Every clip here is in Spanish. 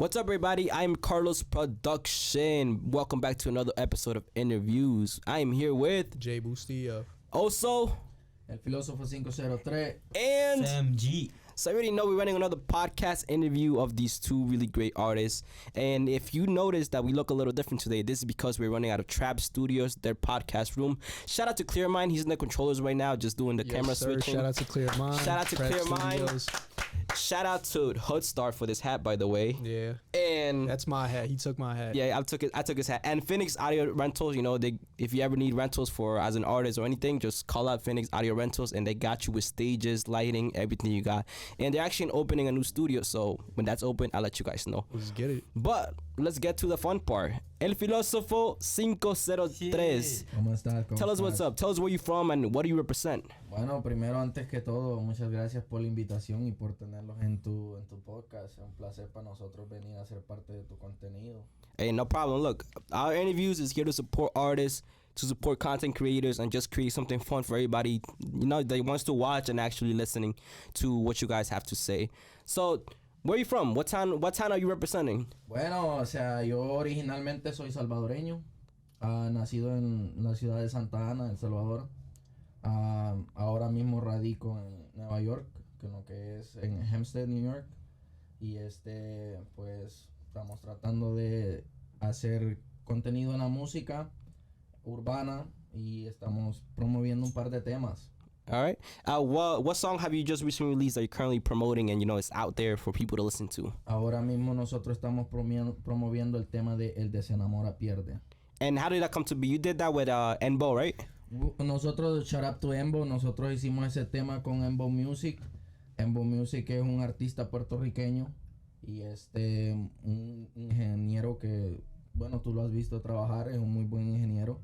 What's up, everybody? I'm Carlos Production. Welcome back to another episode of Interviews. I am here with J Bustillo. Also El Filosofo 503 and Sam G. So you already know we're running another podcast interview of these two really great artists. And if you notice that we look a little different today, this is because we're running out of Trap Studios, their podcast room. Shout out to Clear Mind. He's in the controllers right now, just doing the camera switching. Shout out to Clear Mind. Shout out to Trap Clear Mind. Studios. Shout out to Hoodstar for this hat, by the way. Yeah. And that's my hat. He took my hat. Yeah, I took his hat. And Phoenix Audio Rentals, you know, if you ever need rentals for as an artist or anything, just call out Phoenix Audio Rentals and they got you with stages, lighting, everything you got. And they're actually opening a new studio, so when that's open, I'll let you guys know. Let's get it. But let's get to the fun part. El Filosofo 503. ¿Cómo estás? Tell us what's up. Tell us where you from and what do you represent. Bueno, primero, antes que todo, muchas gracias por la invitación y por tenerlos en tu podcast. Es un placer para nosotros venir a ser parte de tu contenido. Hey, no problem. Look, our interviews is here to support artists, to support content creators, and just create something fun for everybody, you know, that wants to watch and actually listening to what you guys have to say. So, where are you from? What town are you representing? Bueno, o sea, yo originalmente soy salvadoreño, nacido en la ciudad de Santa Ana, El Salvador. Ahora mismo radico en Nueva York, que lo que es en Hempstead, New York. Y pues estamos tratando de hacer contenido en la música urbana y estamos promoviendo un par de temas. All right. What song have you just recently released that you're currently promoting and you know it's out there for people to listen to? Ahora mismo nosotros estamos promoviendo el tema de El desenamora pierde. And how did that come to be? You did that with Enbo, right? Nosotros, shout out to Enbo, nosotros hicimos ese tema con Enbo Music. Enbo Music es un artista puertorriqueño y un ingeniero que, bueno, tú lo has visto trabajar, es un muy buen ingeniero.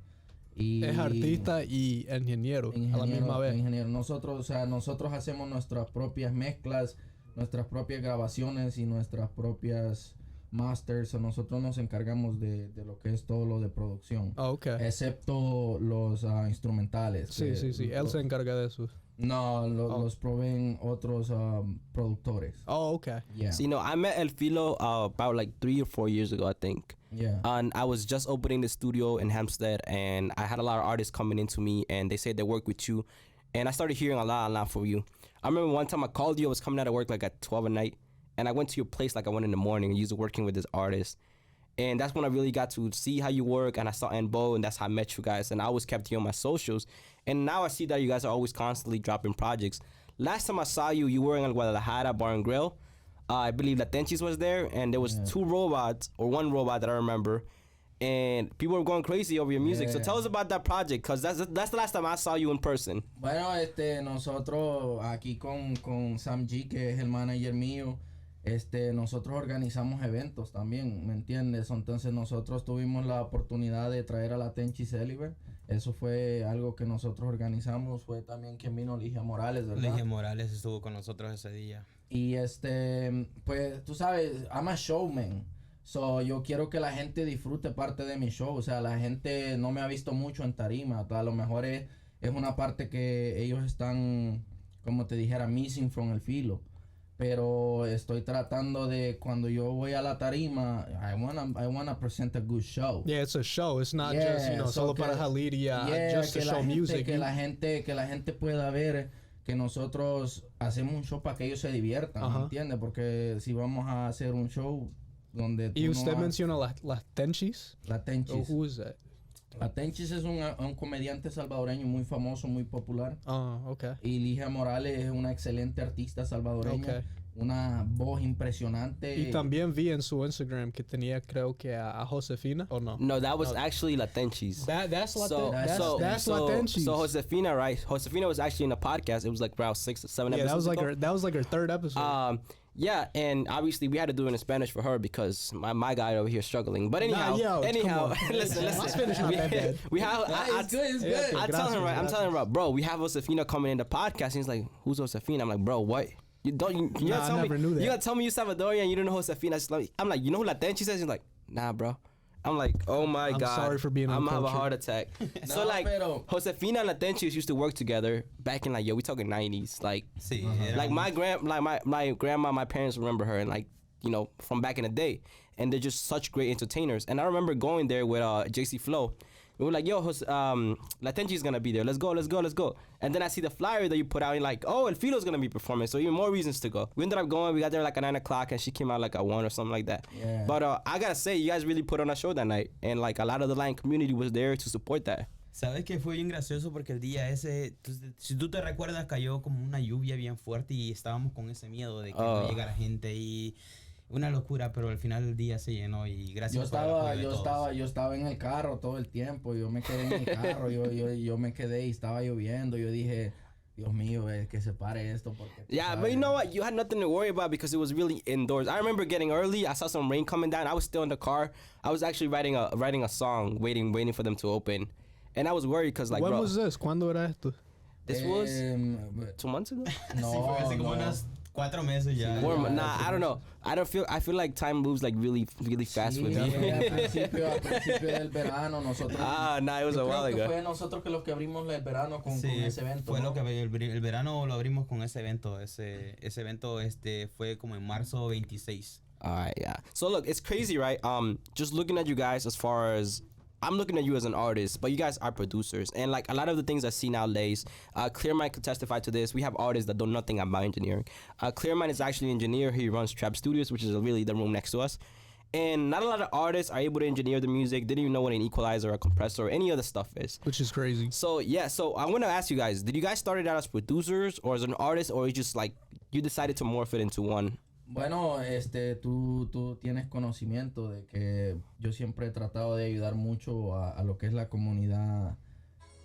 Y es artista y ingeniero a la misma vez. Ingeniero. Nosotros hacemos nuestras propias mezclas, nuestras propias grabaciones y nuestras propias masters. Nosotros nos encargamos de lo que es todo lo de producción. Oh, okay. Excepto los instrumentales. Sí. Él se encarga de eso. No, los proveen otros productores. Oh, okay. Yeah. So, you know, I met El Filo about like 3 or 4 years ago, I think. Yeah. And I was just opening the studio in Hempstead, and I had a lot of artists coming into me, and they said they work with you. And I started hearing a lot from you. I remember one time I called you, I was coming out of work like at 12 at night, and I went to your place like I went in the morning, and you was working with this artist. And that's when I really got to see how you work, and I saw Enbo, and that's how I met you guys. And I always kept you on my socials. And now I see that you guys are always constantly dropping projects. Last time I saw you, you were in Guadalajara Bar and Grill. I believe that Tenchis was there, and there was 2 robots, or 1 robot that I remember. And people were going crazy over your music. So tell us about that project, because that's the last time I saw you in person. Bueno, nosotros aquí con Sam G, que es el manager mío, nosotros organizamos eventos también, ¿me entiendes? Entonces nosotros tuvimos la oportunidad de traer a la Tenchis Celebre. Eso fue algo que nosotros organizamos. Fue también quien vino, Ligia Morales, ¿verdad? Ligia Morales estuvo con nosotros ese día. Y pues tú sabes, I'm a showman. So yo quiero que la gente disfrute parte de mi show. O sea, la gente no me ha visto mucho en tarima. A lo mejor es una parte que ellos están, como te dijera, missing from el Filo. Pero estoy tratando de, cuando yo voy a la tarima, I wanna present a good show. Yeah, it's a show. It's not just, you know, solo para salir y just to show music. Que la gente pueda ver que nosotros hacemos un show para que ellos se diviertan, ¿me entiendes? Porque si vamos a hacer un show donde ¿Y usted menciona las Tenchis? La Tenchis. Who is that? La Tenchis es un comediante salvadoreño muy famoso, muy popular. Okay. Y Ligia Morales es una excelente artista salvadoreña. Okay. Una voz impresionante. Y también vi en su Instagram que tenía, creo que a Josefina, ¿o no? No, that was actually La Tenchis. That's La Tenchis. So Josefina, right? Josefina was actually in a podcast. It was like around 6 or 7 episodes ago. That was like her 3rd episode. Yeah, and obviously we had to do it in Spanish for her because my guy over here is struggling. But anyhow, listen. My Spanish not that bad. It's good. I'm telling him, bro, we have Josefina coming in the podcast. And he's like, who's Josefina? I'm like, bro, what? You never knew that. You gotta tell me you're Salvadorian and you don't know Josefina. I'm like, you know who La Tenchis is? He's like, nah, bro. I'm like, oh my God. I'm sorry for being I'm uncultured. gonna have a heart attack. So like, Josefina and La Tenchis used to work together back in like, we talking 90s. Like, sí, like my grandma, my parents remember her, and like you know, from back in the day, and they're just such great entertainers. And I remember going there with JC Flo. We were like, yo, La Tenchis gonna be there. Let's go. And then I see the flyer that you put out, and like, oh, and Filo's gonna be performing. So even more reasons to go. We ended up going. We got there like at 9 o'clock, and she came out like at 1 or something like that. Yeah. But I gotta say, you guys really put on a show that night, and like a lot of the Latin community was there to support that. Sabes que fue bien gracioso porque el día ese, si tú te recuerdas, cayó como una lluvia bien fuerte y estábamos con ese miedo de que no llegara gente y una locura, pero al final del día se llenó y gracias por el apoyo de todos. Yo estaba en el carro todo el tiempo, yo me quedé en el carro, yo me quedé y estaba lloviendo, yo dije, Dios mío, que se pare esto porque... Yeah, but you know what? You had nothing to worry about because it was really indoors. I remember getting early. I saw some rain coming down. I was still in the car. I was actually writing a song, waiting for them to open. And I was worried because like, when bro, was this? ¿Cuándo era esto? this was 2 months ago? No, Sí, fue hace como no. unos 4 meses ya. Nah, I don't know. I feel like time moves like really fast Sí, with me. al principio del verano nosotros... Nah, it was a while Creo que ago. fue nosotros que los que abrimos el verano con ese evento. Fue ¿no? lo que el verano lo abrimos con ese evento. Ese evento fue como en marzo 26. Alright, yeah. So look, it's crazy, right? Just looking at you guys as far as I'm looking at you as an artist, but you guys are producers. And like a lot of the things I see nowadays, Clearmind could testify to this. We have artists that know nothing about engineering. Clearmind is actually an engineer. He runs Trap Studios, which is really the room next to us. And not a lot of artists are able to engineer the music. Didn't even know what an equalizer or a compressor or any other stuff is. Which is crazy. So yeah, so I want to ask you guys, did you guys start it out as producers or as an artist, or you just like, you decided to morph it into one? Bueno, tú tienes conocimiento de que yo siempre he tratado de ayudar mucho a lo que es la comunidad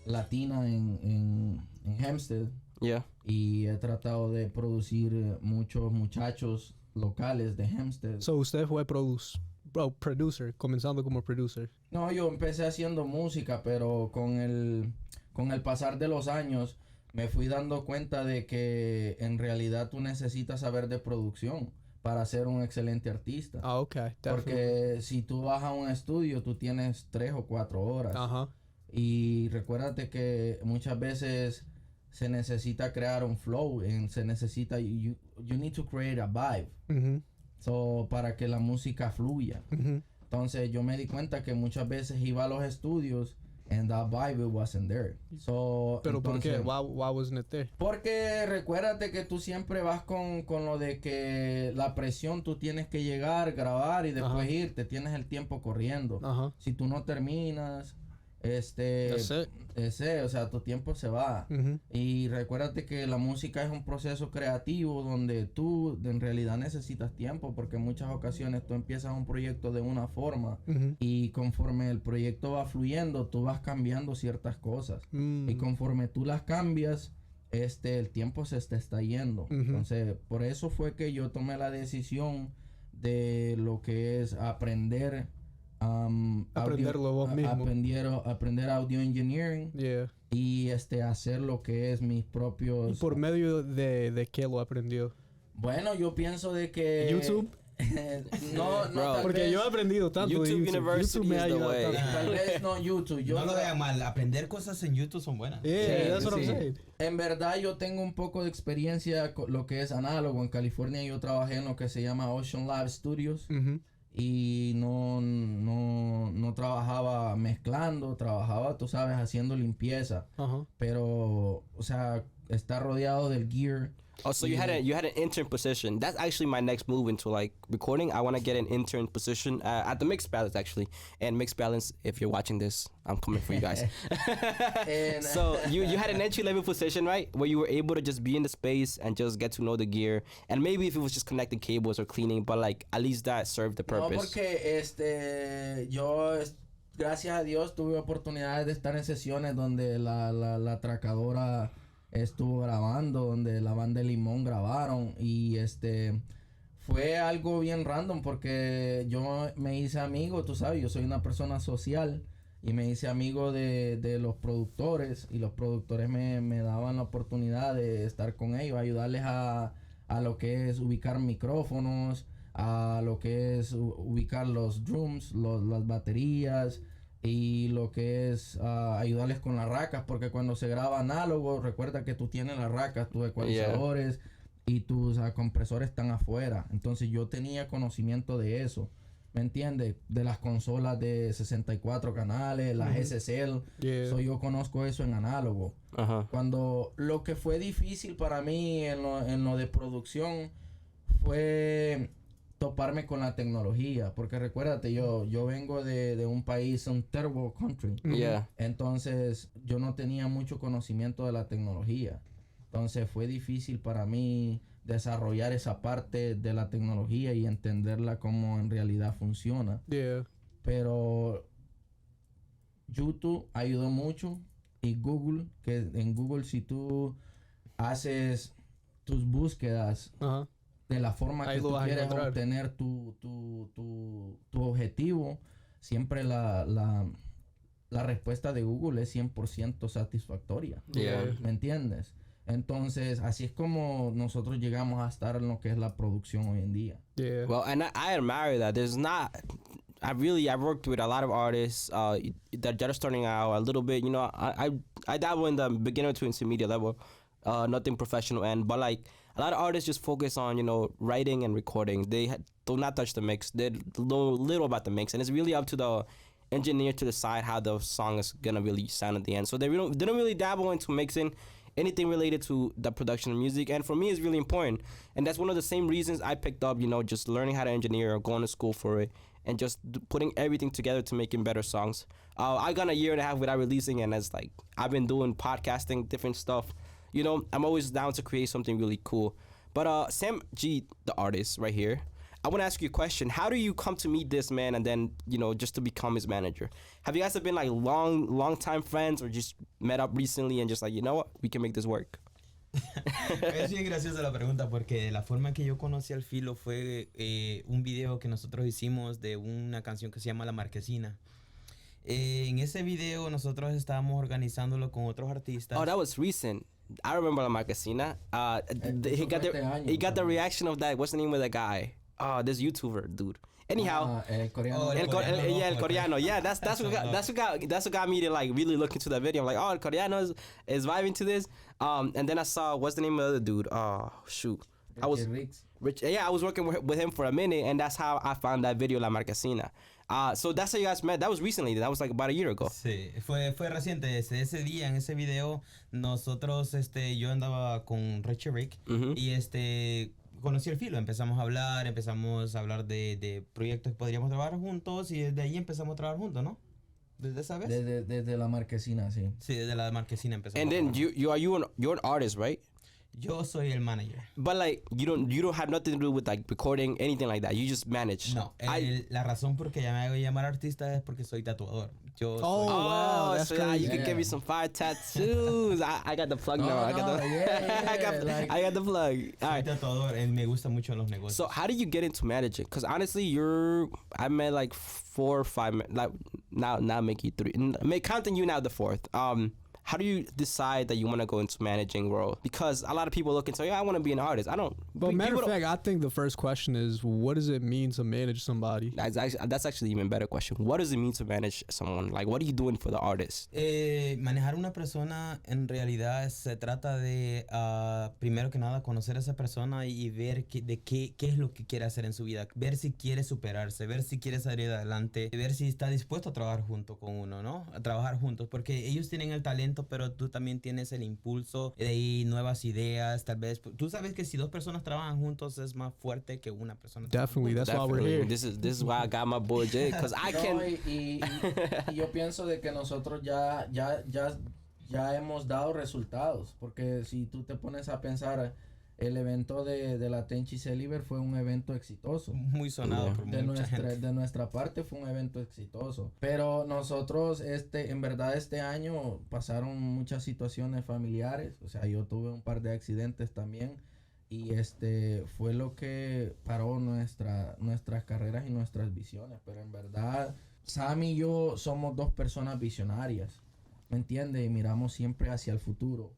latina en Hempstead. Yeah. Y he tratado de producir muchos muchachos locales de Hempstead. So usted fue producer, comenzando como producer. No, yo empecé haciendo música, pero con el pasar de los años me fui dando cuenta de que en realidad tú necesitas saber de producción para ser un excelente artista. Ah, okay. Porque si tú vas a un estudio, tú tienes 3 o 4 horas. Ajá. Y recuérdate que muchas veces se necesita crear un flow. Se necesita... You need to create a vibe. Mm-hmm. So, para que la música fluya. Mm-hmm. Entonces yo me di cuenta que muchas veces iba a los estudios and that vibe wasn't there. So, Pero entonces, ¿por qué? Why wasn't it there? Porque recuérdate que tú siempre vas con lo de que la presión, tú tienes que llegar, grabar y después irte. Tienes el tiempo corriendo. Ajá. Si tú no terminas, o sea, tu tiempo se va. Mm-hmm. Y recuérdate que la música es un proceso creativo donde tú en realidad necesitas tiempo, porque en muchas ocasiones tú empiezas un proyecto de una forma Mm-hmm. y conforme el proyecto va fluyendo, tú vas cambiando ciertas cosas. Mm. Y conforme tú las cambias, el tiempo se te está yendo. Mm-hmm. Entonces, por eso fue que yo tomé la decisión de lo que es aprender Aprenderlo vos mismo. aprender audio engineering. Yeah. Y hacer lo que es mis propios... ¿Y por medio de qué lo aprendió? Bueno, yo pienso de que... YouTube. no, Bro, Porque vez, yo he aprendido tanto YouTube de YouTube. University YouTube me ha is the ayudado way. tanto. tal vez no YouTube. Yo No lo vean mal, aprender cosas en YouTube son buenas. Yeah, that's what I'm sí. saying. En verdad yo tengo un poco de experiencia con lo que es análogo. En California yo trabajé en lo que se llama Ocean Lab Studios. Mm-hmm. Y no trabajaba mezclando, trabajaba, tú sabes, haciendo limpieza. Uh-huh. Pero, o sea, está rodeado del gear. Oh, so you had an intern position. That's actually my next move into like recording. I want to get an intern position at the Mixed Balance actually. And Mixed Balance, if you're watching this, I'm coming for you guys. So you had an entry level position, right? Where you were able to just be in the space and just get to know the gear. And maybe if it was just connecting cables or cleaning, but like at least that served the purpose. No, porque yo gracias a Dios tuve oportunidades de estar en sesiones donde la atracadora estuvo grabando, donde la banda de Limón grabaron y fue algo bien random porque yo me hice amigo, tú sabes, yo soy una persona social y me hice amigo de los productores y los productores me daban la oportunidad de estar con ellos, ayudarles a lo que es ubicar micrófonos, a lo que es ubicar los drums, las baterías y lo que es ayudarles con las racas, porque cuando se graba análogo, recuerda que tú tienes las racas, tus ecualizadores, y tus compresores están afuera. Entonces yo tenía conocimiento de eso. ¿Me entiendes? De las consolas de 64 canales, las SSL. Yeah. So, yo conozco eso en análogo. Cuando lo que fue difícil para mí en lo de producción fue toparme con la tecnología. Porque recuérdate, yo vengo de un país, un third world country. Yeah. Entonces yo no tenía mucho conocimiento de la tecnología. Entonces fue difícil para mí desarrollar esa parte de la tecnología y entenderla como en realidad funciona. Yeah. Pero YouTube ayudó mucho y Google, que en Google si tú haces tus búsquedas de la forma Ahí que lo tú vas a quieres encontrar. obtener tu objetivo, siempre la respuesta de Google es 100% satisfactoria. Yeah. ¿Me entiendes? Entonces, así es como nosotros llegamos a estar en lo que es la producción hoy en día. Yeah. Well, and I admire that. There's not. I've worked with a lot of artists that are starting out a little bit. You know, I dabble in the beginner to intermediate level, nothing professional end. But like a lot of artists just focus on writing and recording. They do not touch the mix. They know little about the mix, and it's really up to the engineer to decide how the song is gonna really sound at the end. So they don't really dabble into mixing anything related to the production of music. And for me, it's really important. And that's one of the same reasons I picked up, just learning how to engineer or going to school for it and just putting everything together to making better songs. I got a year and a half without releasing, and it's like I've been doing podcasting, different stuff. I'm always down to create something really cool. But Sam G, the artist right here, I want to ask you a question. How do you come to meet this man and then, just to become his manager? Have you guys been like long time friends or just met up recently and just like, you know what, we can make this work? Es bien graciosa la pregunta porque la forma que yo conocí al Filo fue un video que nosotros hicimos de una canción que se llama La Marquesina. En ese video nosotros estábamos organizándolo con otros artistas. Oh, that was recent. I remember La Marquesina. He got the reaction of that. What's the name of that guy? This YouTuber dude. Anyhow, el coreano. El coreano. Yeah, that's what got me to like really look into that video. I'm like, oh, el coreano is vibing to this. And then I saw what's the name of the other dude? Oh shoot, Rich. Yeah, I was working with him for a minute, and that's how I found that video, La Marquesina. So that's how you guys met. That was recently. That was like about a year ago. Sí, fue reciente. Ese día, en ese video, nosotros, yo andaba con Richie Rick y conocí el Filo, empezamos a hablar de proyectos que podríamos trabajar juntos y desde ahí empezamos a trabajar juntos, ¿no? ¿Desde esa vez? Desde La Marquesina, sí. Sí, desde La Marquesina empezamos. And then you're an artist, right? Yo soy el manager. But like you don't have nothing to do with like recording anything like that. You just manage. No, la razón por que ya me hago llamar artista es porque soy tatuador. Wow, that's crazy. You can give me some fire tattoos. I got the plug now. I got the plug. All right. Soy tatuador y me gusta mucho los negocios. So how did you get into managing? Because honestly, I met like 4 or 5. Like now make you 3. Counting you now the 4th. How do you decide that you want to go into managing world? Because a lot of people look and say, I want to be an artist. I don't. But matter of fact, I think the first question is, what does it mean to manage somebody? That's actually even better question. What does it mean to manage someone? Like, what are you doing for the artist? Manejar una persona en realidad se trata de, primero que nada, conocer a esa persona y ver qué es lo que quiere hacer en su vida. Ver si quiere superarse, ver si quiere salir adelante, ver si está dispuesto a trabajar junto con uno, ¿no? A trabajar juntos, porque ellos tienen el talento, pero tú también tienes el impulso de nuevas ideas, tal vez. Tú sabes que si 2 personas trabajan juntos es más fuerte que una persona. Definitely, that's why we're here. This is why I got my boy Jay, because I can. Y yo pienso de que nosotros ya hemos dado resultados, porque si tú te pones a pensar, el evento de la Tenchis fue un evento exitoso. Muy sonado por mucha gente. De nuestra parte fue un evento exitoso. Pero nosotros, en verdad, este año pasaron muchas situaciones familiares. O sea, yo tuve un par de accidentes también. Y fue lo que paró nuestras carreras y nuestras visiones. Pero en verdad, Sam y yo somos 2 personas visionarias. ¿Me entiendes? Y miramos siempre hacia el futuro.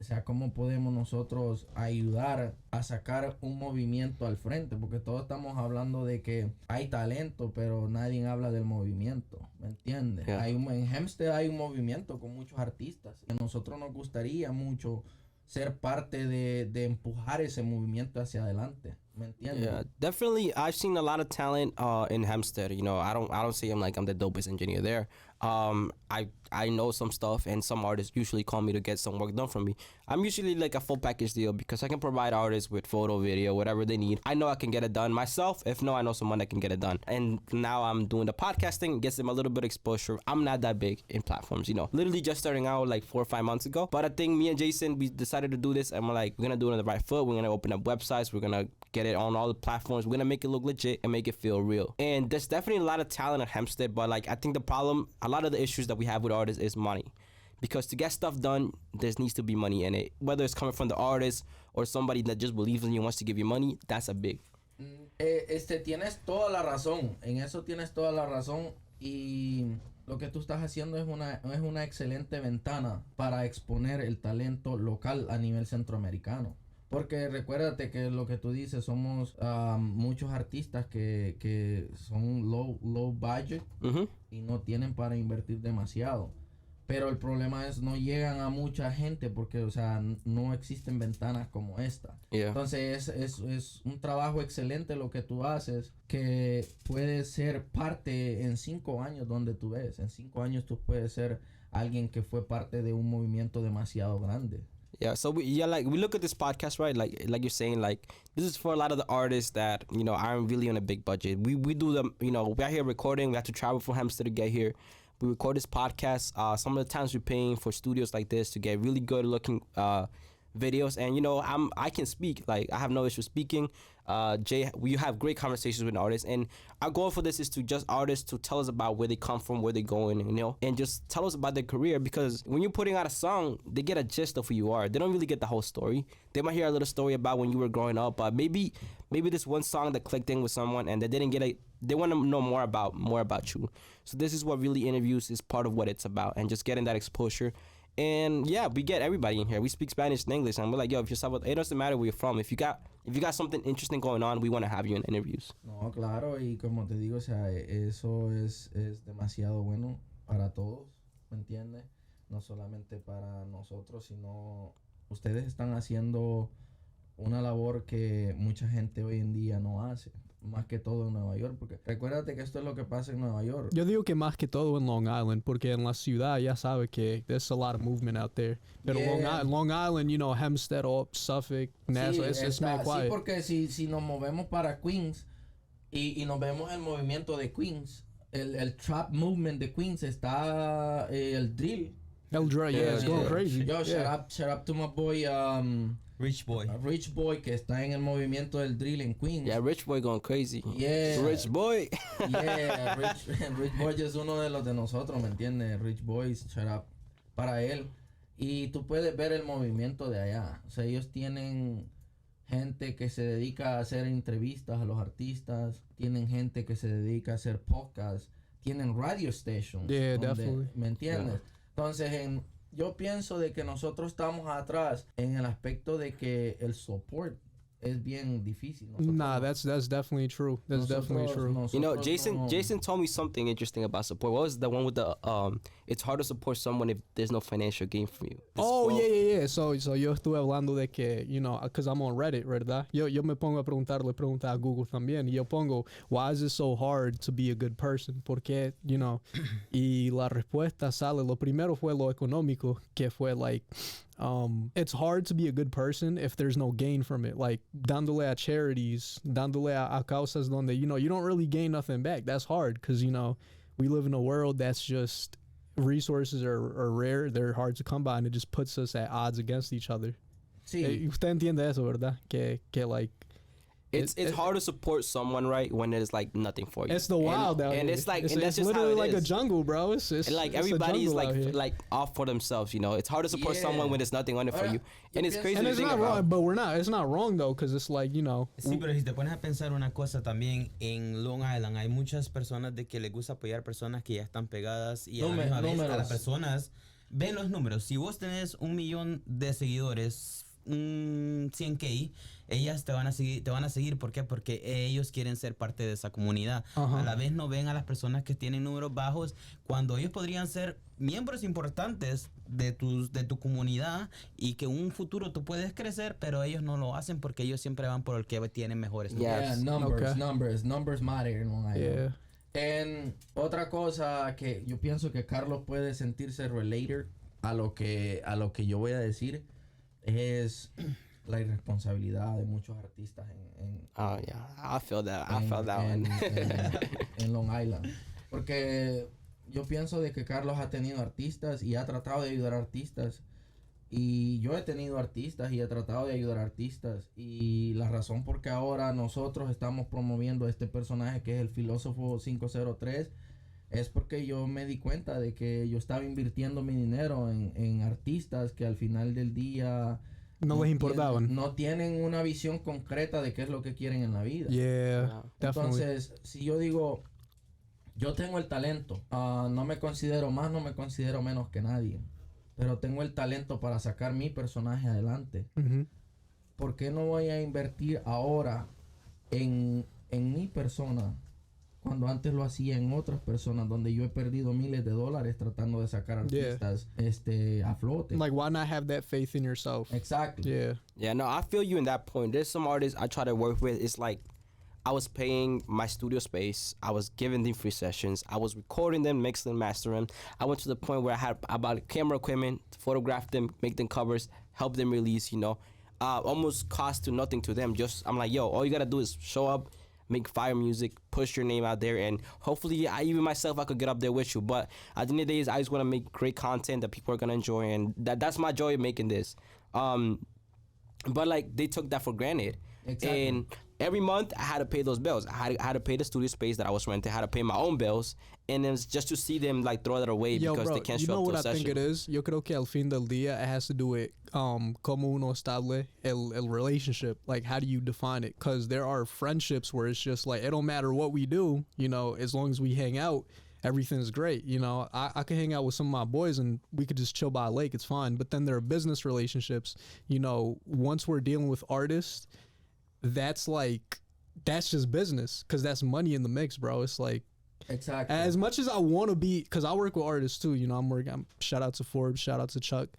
O sea, cómo podemos nosotros ayudar a sacar un movimiento al frente, porque todos estamos hablando de que hay talento, pero nadie habla del movimiento, ¿me entiendes? Yeah. En Hempstead hay un movimiento con muchos artistas. A nosotros nos gustaría mucho ser parte de empujar ese movimiento hacia adelante. ¿Me entiendes? Yeah, definitely. I've seen a lot of talent in Hempstead. You know, I don't say I'm the dopest engineer there. I know some stuff, and some artists usually call me to get some work done for me. I'm usually like a full package deal because I can provide artists with photo, video, whatever they need. I know I can get it done myself. If no, I know someone that can get it done. And now I'm doing the podcasting, gets them a little bit of exposure. I'm not that big in platforms, you know, literally just starting out like 4 or 5 months ago. But I think me and Jason, we decided to do this, and we're like, we're gonna do it on the right foot. We're gonna open up websites. We're gonna get it on all the platforms. We're gonna make it look legit and make it feel real. And there's definitely a lot of talent at Hempstead, but like I think the problem, a lot of the issues that we have with artists is money. Because to get stuff done, there needs to be money in it. Whether it's coming from the artist or somebody that just believes in you, wants to give you money, that's a big. Tienes toda la razón. En eso tienes toda la razón. Y lo que tú estás haciendo es una excelente ventana para exponer el talento local a nivel centroamericano. Porque recuérdate que lo que tú dices, somos muchos artistas que son low budget y no tienen para invertir demasiado. Pero el problema es no llegan a mucha gente porque, o sea, no existen ventanas como esta. Yeah. Entonces es un trabajo excelente lo que tú haces, que puede ser parte en 5 años donde tú ves. En 5 años tú puedes ser alguien que fue parte de un movimiento demasiado grande. Yeah, so we look at this podcast, right? Like you're saying, like this is for a lot of the artists that, you know, aren't really on a big budget. We do them, you know, we're here recording. We have to travel from Hempstead to get here. We record this podcast. Some of the times we're paying for studios like this to get really good looking videos. And you know, I can speak. Like I have no issue speaking. Jay, we have great conversations with artists, and our goal for this is to just artists to tell us about where they come from, where they're going, you know, and just tell us about their career. Because when you're putting out a song, they get a gist of who you are. They don't really get the whole story. They might hear a little story about when you were growing up, but maybe this one song that clicked in with someone, and they want to know more about you. So this is what really interviews is part of what it's about, and just getting that exposure. And yeah, we get everybody in here. We speak Spanish and English, and we're like, yo, if you're Salvador, it doesn't matter where you're from. If you got something interesting going on, we want to have you in interviews. No, claro, y como te digo, o sea, eso es demasiado bueno para todos, ¿me entiendes? No solamente para nosotros, sino ustedes están haciendo una labor que mucha gente hoy en día no hace. Más que todo en Nueva York, porque recuérdate que esto es lo que pasa en Nueva York. Yo digo que más que todo en Long Island, porque en la ciudad ya sabe que there's a lot of movement out there. Pero yeah. Long Island, you know, Hempstead, Suffolk, Nassau, it's más quiet. Sí, porque si nos movemos para Queens y nos vemos el movimiento de Queens, el trap movement de Queens está el drill. El drill, yeah, it's going crazy. Yo, shout up to my boy, Rich Boy, que está en el movimiento del drill en Queens. Yeah, Rich Boy going crazy. Yeah. Rich Boy. Yeah, Rich Boy es uno de los de nosotros, ¿me entiendes? Rich Boy, shout out para él. Y tú puedes ver el movimiento de allá. O sea, ellos tienen gente que se dedica a hacer entrevistas a los artistas. Tienen gente que se dedica a hacer podcasts. Tienen radio stations. Yeah, definitely. ¿Me entiendes? Yeah. Entonces, yo pienso de que nosotros estamos atrás en el aspecto de que el support es bien difícil. Nah, that's definitely true. That's definitely true. You know, Jason told me something interesting about support. What was the one with the it's hard to support someone if there's no financial gain from you? Yeah. So yo estuve hablando de que, you know, because I'm on Reddit, ¿verdad? Yo me pongo a preguntar a Google también. Y yo pongo, why is it so hard to be a good person? Porque, you know, y la respuesta sale, lo primero fue lo económico, que fue like, it's hard to be a good person if there's no gain from it. Like, dándole a charities, dándole a causas donde, you know, you don't really gain nothing back. That's hard because, you know, we live in a world that's just, resources are rare, they're hard to come by, and it just puts us at odds against each other. Sí. Usted entiende eso, ¿verdad? Que like... It's hard to support someone, right, when there's like nothing for you. It's the wild out here. And it's like, and that's just literally how it like is. a jungle, bro. It's like everybody's like off for themselves, you know. It's hard to support someone when there's nothing on it for you. And it's crazy. And to it's think not about. wrong, but it's not wrong though, because it's like, you know. Sí, pero si te pones a pensar una cosa también, en Long Island hay muchas personas de que les gusta apoyar personas que ya están pegadas y a la misma vez a las personas ven los números. Si vos tenés 1 millón de seguidores un 100K, ellas te van a seguir. ¿Por qué? Porque ellos quieren ser parte de esa comunidad. Ajá. A la vez no ven a las personas que tienen números bajos cuando ellos podrían ser miembros importantes de tu comunidad y que en un futuro tú puedes crecer, pero ellos no lo hacen porque ellos siempre van por el que tienen mejores números. Yeah. Yeah, numbers matter en Long Island. Yeah. En otra cosa que yo pienso que Carlos puede sentirse related a lo que yo voy a decir es la irresponsabilidad de muchos artistas Oh yeah, I feel that. I felt that en, one. en Long Island. Porque yo pienso de que Carlos ha tenido artistas y ha tratado de ayudar a artistas. Y yo he tenido artistas y he tratado de ayudar a artistas. Y la razón por qué ahora nosotros estamos promoviendo este personaje que es el Filosofo 503 es porque yo me di cuenta de que yo estaba invirtiendo mi dinero en artistas que al final del día No les importaban. no tienen una visión concreta de qué es lo que quieren en la vida. Yeah, definitely. Entonces, si yo digo, yo tengo el talento, no me considero más, no me considero menos que nadie, pero tengo el talento para sacar mi personaje adelante. Mhm. ¿Por qué no voy a invertir ahora en mi persona cuando antes lo hacía en otras personas donde yo he perdido miles de dólares tratando de sacar artistas a flote? Like, why not have that faith in yourself? Exactly. Yeah. Yeah, no, I feel you in that point. There's some artists I try to work with. It's like I was paying my studio space. I was giving them free sessions. I was recording them, mixing them, mastering. I went to the point where I bought camera equipment, photograph them, make them covers, help them release, almost cost to nothing to them. Just, I'm like, yo, all you got to do is show up, make fire music, push your name out there, and hopefully I could get up there with you. But at the end of the day, I just want to make great content that people are going to enjoy, and that's my joy of making this. But like, they took that for granted. Exactly. And every month I had to pay those bills. I had to pay the studio space that I was renting. I had to pay my own bills, and it was just to see them like throw that away because bro, they can't you show know up to what a I session. think it is? Yo creo que al fin del día it has to do with como uno estable el relationship. Like, how do you define it? Because there are friendships where it's just like, it don't matter what we do, as long as we hang out, everything's great. I can hang out with some of my boys and we could just chill by a lake. It's fine. But then there are business relationships. Once we're dealing with artists, that's just business, because that's money in the mix, bro. It's like, Exactly. as much as I want to be, because I work with artists too, I'm shout out to Forbes, shout out to Chuck.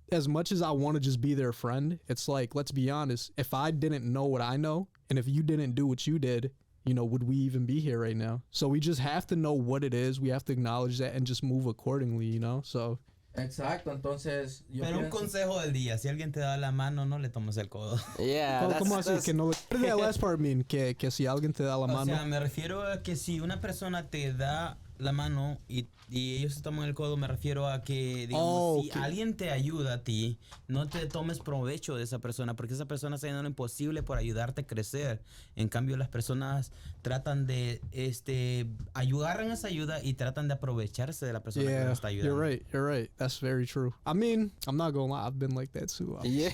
As much as I want to just be their friend, it's like, let's be honest, if I didn't know what I know, and if you didn't do what you did, would we even be here right now? So we just have to know what it is. We have to acknowledge that and just move accordingly, so. Exacto, entonces yo Pero un pienso- consejo del día, si alguien te da la mano, no le tomes el codo. Yeah, ¿Cómo así? that's Que no, what does that last part mean? Que si alguien te da la O mano. sea, me refiero a que si una persona te da la mano y ellos se toman el codo, me refiero a que, digamos, si ok. alguien te ayuda a ti, no te tomes provecho de esa persona, porque esa persona está haciendo lo imposible por ayudarte a crecer. En cambio, las personas tratan de ayudar en esa ayuda y tratan de aprovecharse de la persona que Yeah, les está ayudando. you're right. That's very true. I mean, I'm not gonna lie, I've been like that too. Yeah.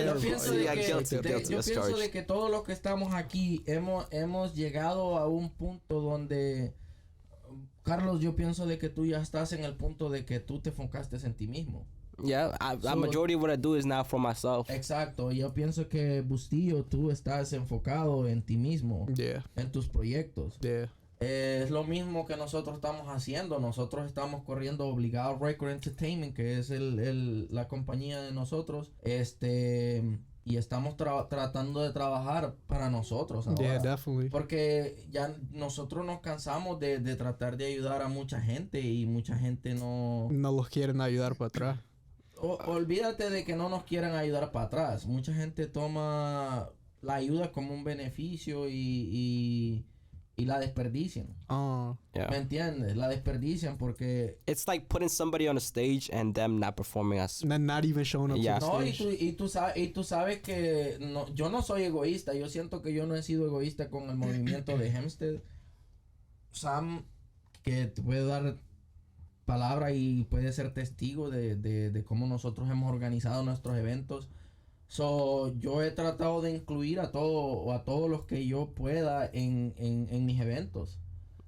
Yo pienso, Yeah, de que, guilty, de- guilty yo as pienso charged. de que todos los que estamos aquí hemos llegado a un punto donde, Carlos, yo pienso de que tú ya estás en el punto de que tú te enfocaste en ti mismo. Yeah, So- majority of what I do is now for myself. Exacto, yo pienso que Bustillo, tú estás enfocado en ti mismo, Yeah, en tus proyectos. yeah. Es lo mismo que nosotros estamos haciendo. Nosotros estamos corriendo Obligado Records Entertainment, que es la compañía de nosotros. Y estamos tratando de trabajar para nosotros ahora. Yeah, definitely. Porque ya nosotros nos cansamos de tratar de ayudar a mucha gente y mucha gente no... No los quieren ayudar para atrás. Olvídate de que no nos quieran ayudar para atrás. Mucha gente toma la ayuda como un beneficio y la desperdician. ¿Me Yeah. entiendes? La desperdician porque... It's like putting somebody on a stage and them not performing as. And then not even showing up Yeah. to the No, stage. y tú sabes que yo no soy egoísta. Yo siento que yo no he sido egoísta con el movimiento de Hempstead. Sam, que te puede dar palabra y puede ser testigo de cómo nosotros hemos organizado nuestros eventos. So, yo he tratado de incluir a todos los que yo pueda en mis eventos.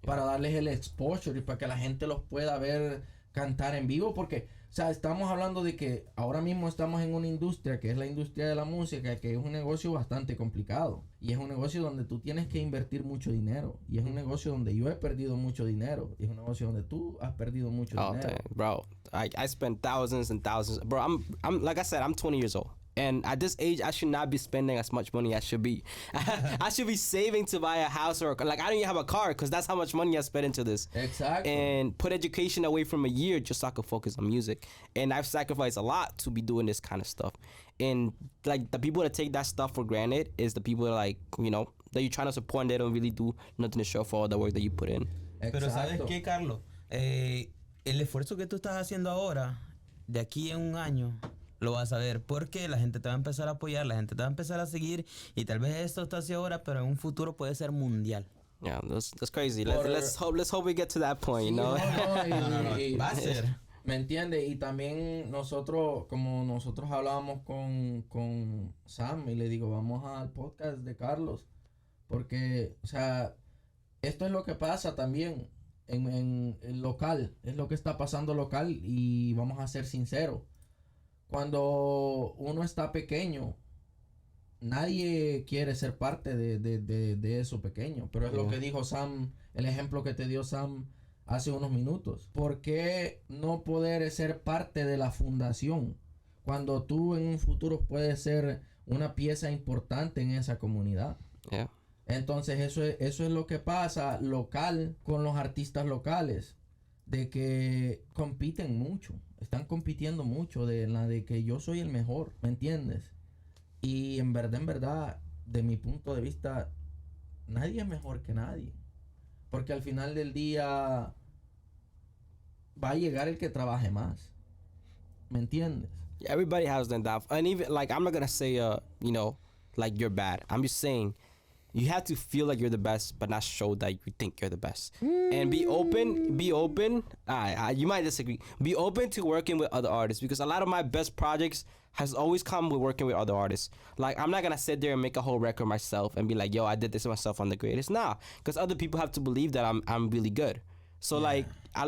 Para darles el exposure y para que la gente los pueda ver cantar en vivo. Porque sea, estamos hablando de que ahora mismo estamos en una industria que es la industria de la música, que es un negocio bastante complicado. Y es un negocio donde tú tienes que invertir mucho dinero. Y es un negocio donde yo he perdido mucho dinero. Y es un negocio donde tú has perdido mucho dinero. Dang, bro. I spent thousands and thousands. Bro, I'm like I said, I'm 20 years old. And at this age, I should not be spending as much money as I should be. I should be saving to buy a house or like I don't even have a car because that's how much money I spent into this. Exactly. And put education away from a year just so I could focus on music. And I've sacrificed a lot to be doing this kind of stuff. And like the people that take that stuff for granted is the people that like, you know, that you're trying to support and they don't really do nothing to show for all the work that you put in. Pero ¿sabes qué, Carlos? El esfuerzo que tú estás haciendo ahora, de aquí en un año, lo vas a ver porque la gente te va a empezar a apoyar, la gente te va a empezar a seguir y tal vez esto está así ahora, pero en un futuro puede ser mundial. Yeah, that's crazy. Let's hope we get to that point, you know? No, va a ser. ¿Me entiendes? Y también nosotros, como nosotros hablábamos con Sam y le digo, vamos al podcast de Carlos. Porque, o sea, esto es lo que pasa también en local. Es lo que está pasando local y vamos a ser sinceros. Cuando uno está pequeño, nadie quiere ser parte de eso pequeño. Pero es lo que dijo Sam, el ejemplo que te dio Sam hace unos minutos. ¿Por qué no poder ser parte de la fundación cuando tú en un futuro puedes ser una pieza importante en esa comunidad? Yeah. Entonces eso es lo que pasa local con los artistas locales, de que compiten mucho, están compitiendo mucho de que yo soy el mejor, ¿me entiendes? Y en verdad, de mi punto de vista, nadie es mejor que nadie. Porque al final del día va a llegar el que trabaje más. ¿Me entiendes? Yeah, everybody has them down. And even like I'm not gonna say you know, like you're bad. I'm just saying you have to feel like you're the best, but not show that you think you're the best. And be open. You might disagree. Be open to working with other artists because a lot of my best projects has always come with working with other artists. Like I'm not gonna sit there and make a whole record myself and be like, yo, I did this myself, I'm the greatest. Nah, because other people have to believe that I'm really good. So like a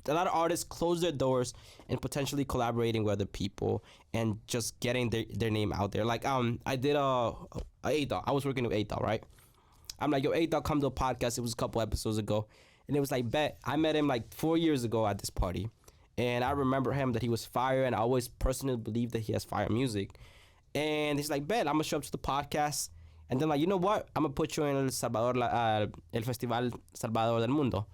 lot of artists close their doors and potentially collaborating with other people and just getting their name out there. Like I did A-Dog. I was working with A-Dog, right? I'm like, yo, A-Dog, come to a podcast. It was a couple episodes ago. And it was like, bet. I met him like 4 years ago at this party. And I remember him that he was fire. And I always personally believe that he has fire music. And he's like, bet, I'm going to show up to the podcast. And then like, you know what? I'm going to put you in El Festival Salvador del Mundo.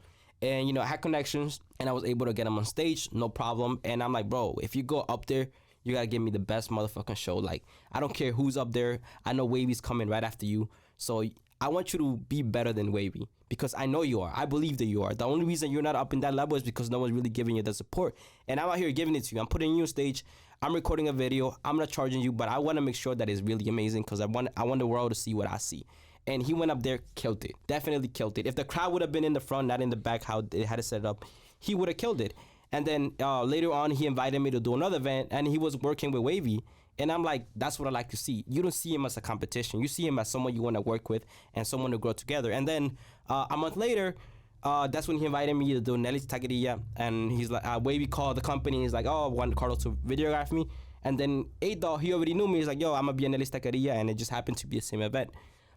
And, you know, I had connections. And I was able to get him on stage. No problem. And I'm like, bro, if you go up there, you got to give me the best motherfucking show. Like, I don't care who's up there. I know Wavy's coming right after you. So I want you to be better than Wavy because I know you are. I believe that you are. The only reason you're not up in that level is because no one's really giving you the support. And I'm out here giving it to you. I'm putting you on stage. I'm recording a video. I'm not charging you, but I want to make sure that it's really amazing because I want the world to see what I see. And he went up there, killed it. Definitely killed it. If the crowd would have been in the front, not in the back, how they had it set up, he would have killed it. And then later on, he invited me to do another event, and he was working with Wavy. And I'm like, that's what I like to see. You don't see him as a competition. You see him as someone you want to work with and someone to grow together. And then a month later, that's when he invited me to do Nelly's Taqueria. And he's like, Wavy called the company. He's like, oh, I want Carlos to videograph me. And then A-Dog, he already knew me. He's like, yo, I'm going to be at Nelly's Taqueria. And it just happened to be the same event.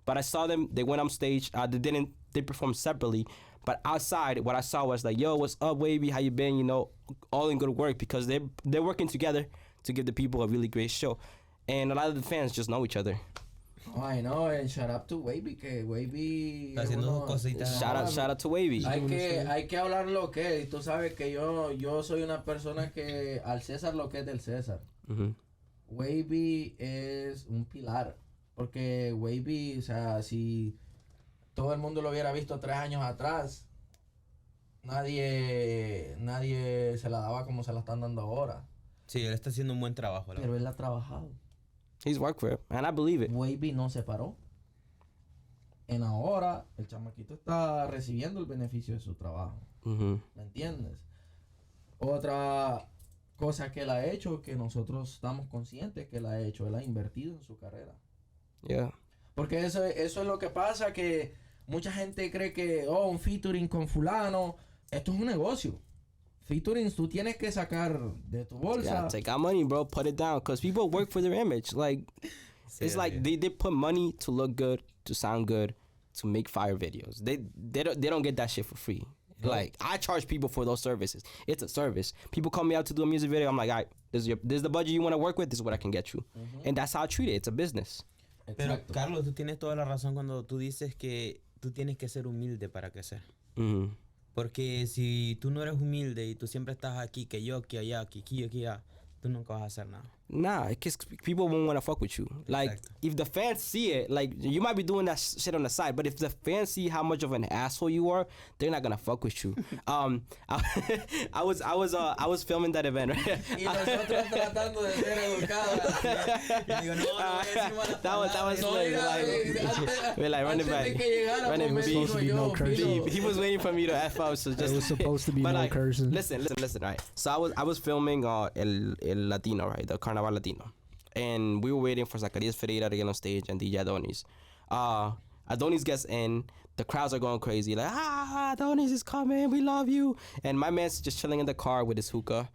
But I saw them. They went on stage. They performed separately. But outside, what I saw was like, yo, what's up, Wavy? How you been? You know, all in good work because they're working together to give the people a really great show. And a lot of the fans just know each other. Oh, I know, and shout out to Wavy, que Wavy... Está haciendo cositas. Shout out to Wavy. Hay que hablar lo que es. Tú sabes que yo soy una persona que al César lo que es del César. Mm-hmm. Wavy es un pilar. Porque Wavy, o sea, si todo el mundo lo hubiera visto 3 años atrás, nadie se la daba como se la están dando ahora. Sí, él está haciendo un buen trabajo. Pero él ha trabajado. He's worked for it, and I believe it. Wavy no se paró. En ahora, el chamaquito está recibiendo el beneficio de su trabajo. Mm-hmm. ¿Me entiendes? Otra cosa que él ha hecho, que nosotros estamos conscientes que él ha hecho, él ha invertido en su carrera. Yeah. Porque eso es lo que pasa, que mucha gente cree que, un featuring con fulano, esto es un negocio. featurings tú tienes que sacar de tu bolsa. Yeah, take our money, bro. Put it down, cause people work for their image. Like, it's like they put money to look good, to sound good, to make fire videos. They don't get that shit for free. Like, I charge people for those services. It's a service. People call me out to do a music video. I'm like, all right, this is the budget you want to work with. This is what I can get you, and that's how I treat it. It's a business. Pero Carlos, tú tienes toda la razón cuando tú dices que tú tienes que ser humilde para crecer. Porque si tú no eres humilde y tú siempre estás aquí, que yo, aquí, allá, aquí, allá, tú nunca vas a hacer nada. Nah, because people won't want to fuck with you. Like, if the fans see it, like, you might be doing that shit on the side, but if the fans see how much of an asshole you are, they're not gonna fuck with you. I was filming that event, right? Y nosotros tratando de ser educados. That was like run it back. He was waiting for me to F out, so just. It was supposed to be but no like, cursing. Listen, right? So I was filming El Latino, right? The Carnaval Latino. And we were waiting for Zacarias Ferreira to get on stage and DJ Adonis. Adonis gets in. The crowds are going crazy. Like, Adonis is coming. We love you. And my man's just chilling in the car with his hookah.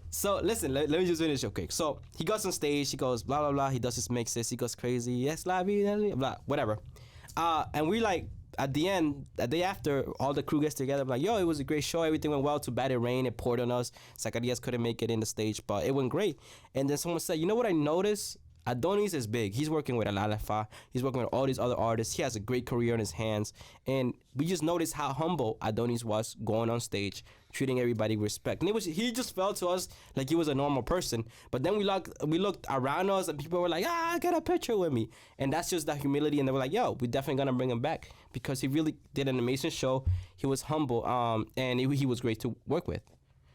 So listen, let me just finish. Okay, so he goes on stage. He goes, blah, blah, blah. He does his mixes. He goes crazy. Yes, la vida, blah, whatever. And we like, at the end, the day after, all the crew gets together, like, yo, it was a great show. Everything went well. Too bad it rained. It poured on us. Zacarias couldn't make it in the stage, but it went great. And then someone said, you know what I noticed? Adonis is big. He's working with Alalafa. He's working with all these other artists. He has a great career in his hands. And we just noticed how humble Adonis was going on stage, treating everybody with respect. And he just felt to us like he was a normal person. But then we looked around us and people were like, get a picture with me. And that's just that humility. And they were like, yo, we're definitely going to bring him back because he really did an amazing show. He was humble and he was great to work with.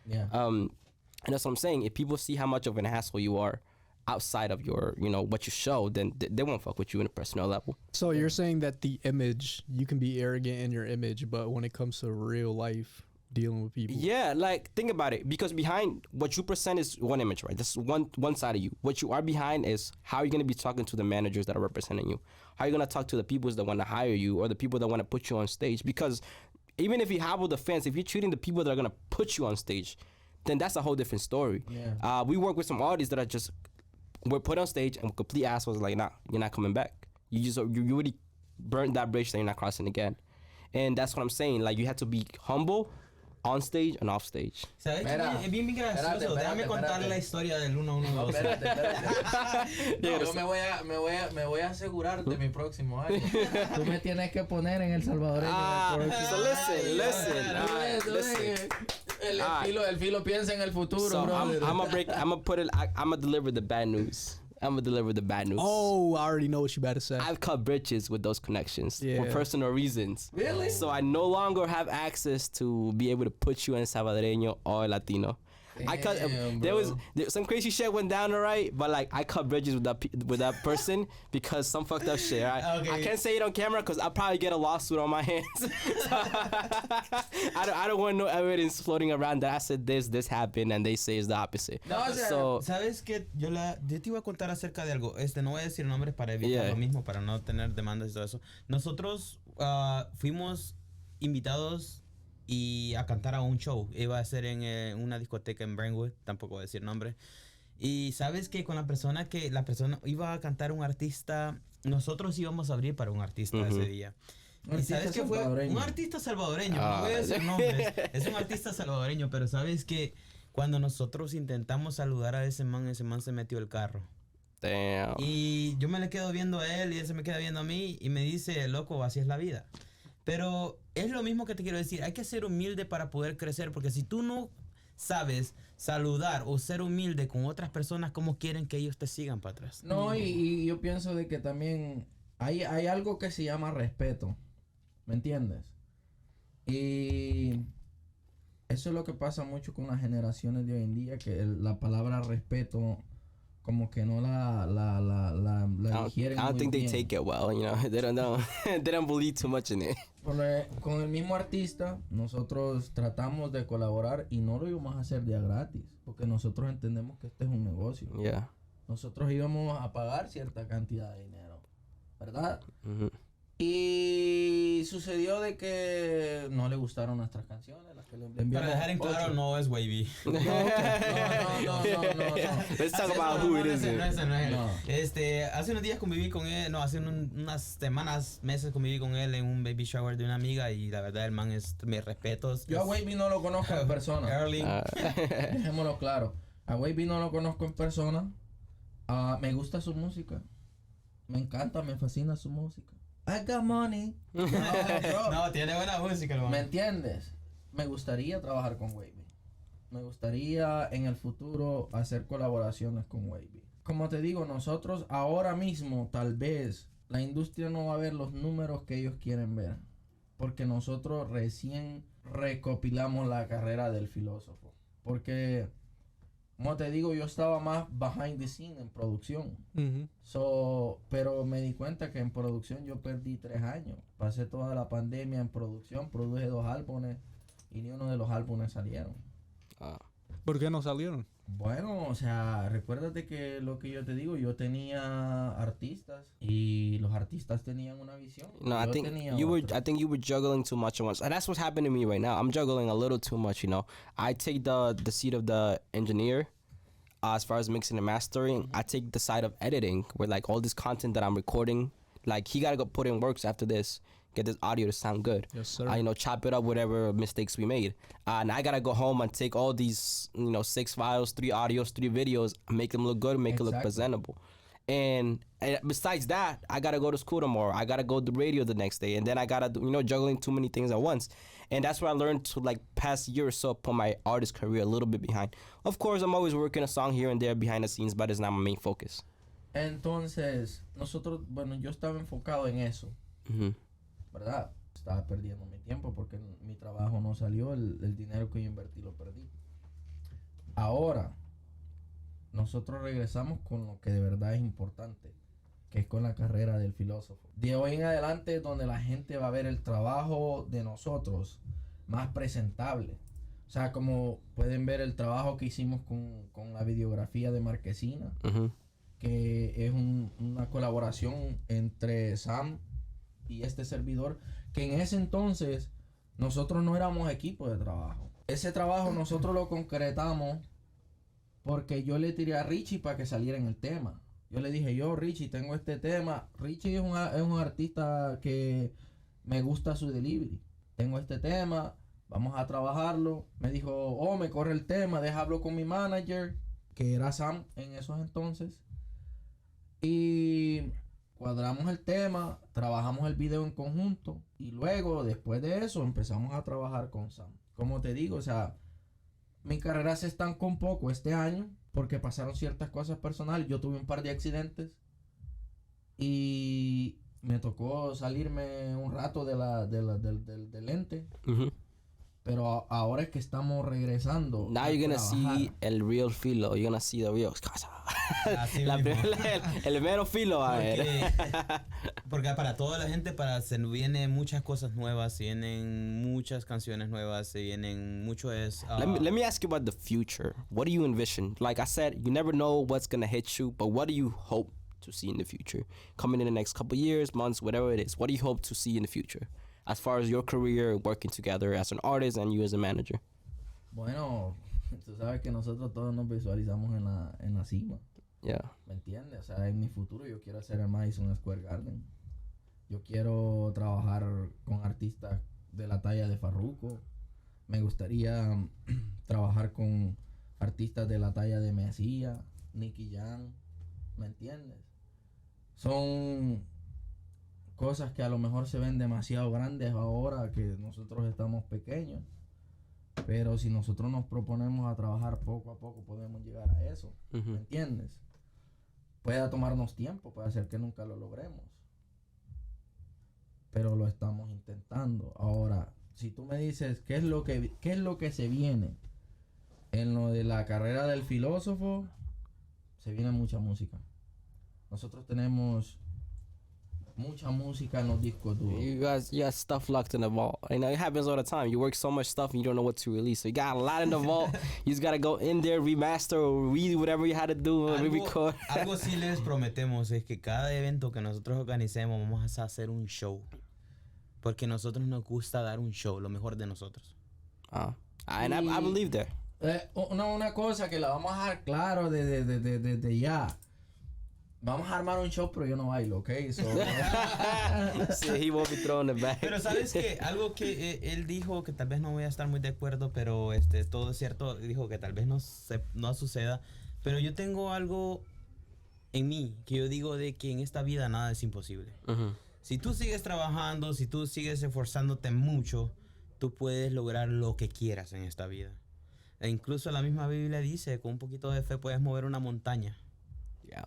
Yeah. And that's what I'm saying. If people see how much of an asshole you are outside of your, what you show, then they won't fuck with you in a personal level. So you're saying that the image, you can be arrogant in your image, but when it comes to real life, dealing with people. Yeah, like, think about it. Because behind what you present is one image, right? That's one side of you. What you are behind is how you're going to be talking to the managers that are representing you. How you're going to talk to the people that want to hire you or the people that want to put you on stage. Because even if you have all the fans, if you're treating the people that are going to put you on stage, then that's a whole different story. Yeah. We work with some artists that are just, we're put on stage and complete assholes like, nah, you're not coming back. You already burned that bridge that you're not crossing again. And that's what I'm saying. Like, you have to be humble on stage and off stage. ¿Sabes qué? Es bien gracioso. Déjame contar la historia del 112. No, yo me voy a asegurar de mi próximo año. Tú me tienes que poner en El Salvadoreño. So listen. El Filo piensa en el futuro, So brother. I'm gonna deliver the bad news. Oh, I already know what you about to say. I've cut bridges with those connections for personal reasons. Really? So I no longer have access to be able to put you in Salvadoreño or Latino. There was some crazy shit went down, alright, but like I cut bridges with that person because some fucked up shit. Right? Okay. I can't say it on camera because I'll probably get a lawsuit on my hands. I don't want no evidence floating around that I said this happened and they say it's the opposite. No, o sea, so ¿Sabes qué? Yo te iba a contar acerca de algo. No voy a decir nombres para evitar lo mismo, para no tener demandas y todo eso. Nosotros fuimos invitados y a cantar a un show. Iba a ser en una discoteca en Brentwood, tampoco voy a decir nombre. Y sabes que con la persona iba a cantar un artista, nosotros íbamos a abrir para un artista ese día. Y sabes que fue un artista salvadoreño, no voy a decir nombres, es un artista salvadoreño, pero sabes que cuando nosotros intentamos saludar a ese man se metió el carro. Damn. Y yo me le quedo viendo a él y él se me queda viendo a mí y me dice, loco, así es la vida. Pero es lo mismo que te quiero decir, hay que ser humilde para poder crecer, porque si tú no sabes saludar o ser humilde con otras personas, ¿cómo quieren que ellos te sigan para atrás? No, y yo pienso de que también hay algo que se llama respeto, ¿me entiendes? Y eso es lo que pasa mucho con las generaciones de hoy en día, que la palabra respeto como que no la digieren. I don't think they bien. take it well, they don't know. They don't believe too much in it. Con el mismo artista, nosotros tratamos de colaborar y no lo íbamos a hacer de gratis, porque nosotros entendemos que este es un negocio. Yeah. Nosotros íbamos a pagar cierta cantidad de dinero, ¿verdad? Mm-hmm. Y sucedió de que no le gustaron nuestras canciones, las que le enviamos. Para dejar en claro, 8. no es Wavy. No. Let's talk about who it is. No es él. No. Hace unos días conviví con él, hace unas semanas, meses conviví con él en un baby shower de una amiga y la verdad el man es mis respetos. Yo a Wavy no lo conozco en persona. Early. Dejémoslo claro. A Wavy no lo conozco en persona. Me gusta su música. Me encanta, me fascina su música. I got money. No, bro. No, tiene buena música el man. ¿Me entiendes? Me gustaría trabajar con Wavy. Me gustaría en el futuro hacer colaboraciones con Wavy. Como te digo, nosotros ahora mismo tal vez la industria no va a ver los números que ellos quieren ver. Porque nosotros recién recopilamos la carrera del filósofo. Porque, como te digo, yo estaba más behind the scene en producción. Pero me di cuenta que en producción yo perdí 3 años. Pasé toda la pandemia en producción, produje 2 álbumes y ni uno de los álbumes salieron. ¿Por qué no salieron? Bueno, o sea, recuérdate que lo que yo te digo, yo tenía artistas y los artistas tenían una visión. No, I Yo think tenía you were. otra. I think you were juggling too much at once, and that's what's happening to me right now. I'm juggling a little too much. You know, I take the seat of the engineer, as far as mixing and mastering. I take the side of editing, where like all this content that I'm recording, like he gotta go put in works after this, get this audio to sound good. Yes, sir. You know, chop it up whatever mistakes we made, and I gotta go home and take all these 6 files, 3 audios, 3 videos, make them look good, make it look Exactly. presentable. And besides that, I gotta go to school tomorrow. I gotta go to radio the next day, and then I gotta do, juggling too many things at once. And that's where I learned to, like, past year or so, put my artist career a little bit behind. Of course, I'm always working a song here and there behind the scenes, but it's not my main focus. Entonces, nosotros, bueno, yo estaba enfocado en eso, Mm-hmm. ¿verdad? Estaba perdiendo mi tiempo porque mi trabajo no salió, el dinero que yo invertí lo perdí. Ahora, nosotros regresamos con lo que de verdad es importante, que es con la carrera del filósofo. De hoy en adelante es donde la gente va a ver el trabajo de nosotros más presentable. O sea, como pueden ver el trabajo que hicimos con la videografía de Marquesina, Mm-hmm. que es una colaboración entre Sam y este servidor, que en ese entonces nosotros no éramos equipo de trabajo. Ese trabajo nosotros lo concretamos porque yo le tiré a Richie para que saliera en el tema. Yo le dije, Richie, tengo este tema. Richie es un artista que me gusta su delivery. Tengo este tema, vamos a trabajarlo. Me dijo, me corre el tema, déjalo con mi manager, que era Sam en esos entonces. Y cuadramos el tema, trabajamos el video en conjunto. Y luego, después de eso, empezamos a trabajar con Sam. Como te digo, o sea, mi carrera se estancó un poco este año porque pasaron ciertas cosas personales. Yo tuve un par de accidentes y me tocó salirme un rato del ente. Mm-hmm. Pero ahora es que estamos regresando. Now a you're gonna trabajar. see el real Filo. You're gonna see the real. Así La mismo. el mero Filo. a ver. Porque para toda la gente se vienen muchas cosas nuevas, se vienen muchas canciones nuevas, se vienen mucho Let me ask you about the future. What do you envision? Like I said, you never know what's gonna hit you, but what do you hope to see in the future? Coming in the next couple years, months, whatever it is. What do you hope to see in the future? As far as your career, working together as an artist and you as a manager. Bueno, tú sabes que nosotros todos nos visualizamos en la cima. Yeah. ¿Me entiendes? O sea, en mi futuro yo quiero hacer el Madison Square Garden. Yo quiero trabajar con artistas de la talla de Farruko. Me gustaría trabajar con artistas de la talla de Mesías, Nicky Jam. ¿Me entiendes? Son cosas que a lo mejor se ven demasiado grandes ahora que nosotros estamos pequeños. Pero si nosotros nos proponemos a trabajar poco a poco, podemos llegar a eso. ¿Me Mm-hmm. entiendes? Puede tomarnos tiempo, puede ser que nunca lo logremos. Pero lo estamos intentando. Ahora, si tú me dices qué es lo que se viene en lo de la carrera del filósofo, se viene mucha música. Nosotros tenemos mucha música en los discos duros. You got stuff locked in the vault. You know, it happens all the time. You work so much stuff and you don't know what to release. So you got a lot in the vault. You just gotta go in there, remaster or read whatever you had to do, re-record. Algo sí les prometemos es que cada evento que nosotros organicemos vamos a hacer un show. porque a nosotros nos gusta dar un show, lo mejor de nosotros. And I believe that. Una cosa que la vamos a dejar claro de ya. Vamos a armar un show, pero yo no bailo, ¿ok? So, Sí, he won't be throwing it back. Pero ¿sabes qué? Algo que él dijo, que tal vez no voy a estar muy de acuerdo, pero todo es cierto, dijo que tal vez no suceda, pero yo tengo algo en mí, que yo digo de que en esta vida nada es imposible. Si tú sigues trabajando, si tú sigues esforzándote mucho, tú puedes lograr lo que quieras en esta vida. E incluso la misma Biblia dice, con un poquito de fe puedes mover una montaña. Yeah,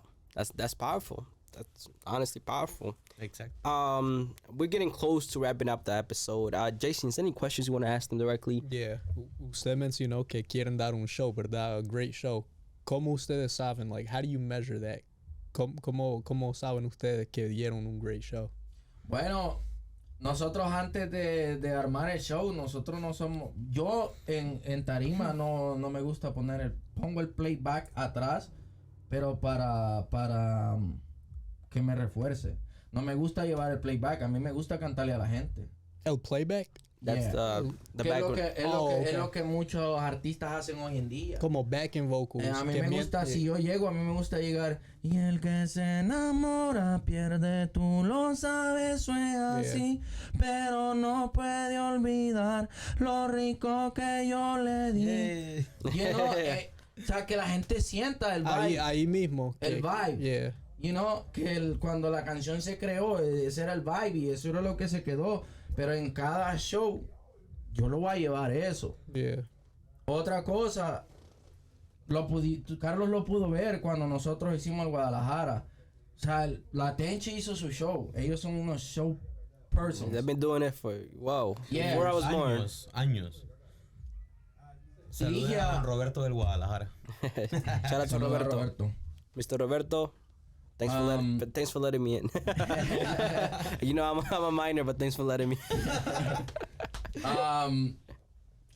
that's powerful. That's honestly powerful. Exacto. We're getting close to wrapping up the episode. Jason, is there any questions you want to ask them directly? Yeah. Usted mencionó que quieren dar un show, ¿verdad? A great show. ¿Cómo ustedes saben? Like, how do you measure that? ¿Cómo saben ustedes que dieron un great show? bueno, nosotros antes de armar el show, nosotros no somos... Yo en tarima no me gusta pongo el playback atrás, pero para que me refuerce. No me gusta llevar el playback, a mí me gusta cantarle a la gente. El playback? That's the Que background. es lo que muchos artistas hacen hoy en día. Como backing vocals. A mí que me gusta, si yo llego, a mí me gusta llegar. Y el que se enamora pierde, tú lo sabes, eso es así. Pero no puede olvidar lo rico que yo le di. You know, o sea, que la gente sienta el vibe. Ahí mismo. El vibe. Yeah. You know, que cuando la canción se creó, ese era el vibe y eso era lo que se quedó. Pero en cada show, yo lo voy a llevar eso. Yeah. Otra cosa, Carlos lo pudo ver cuando nosotros hicimos el Guadalajara. O sea, la Tenchis hizo su show. Ellos son unos show persons. They've been doing it for, Yeah. before I was born. Años. Saludos a Roberto del Guadalajara. Shout out to Saludos a Roberto. Mr. Roberto, thanks for letting me in. You know, I'm a minor, but thanks for letting me.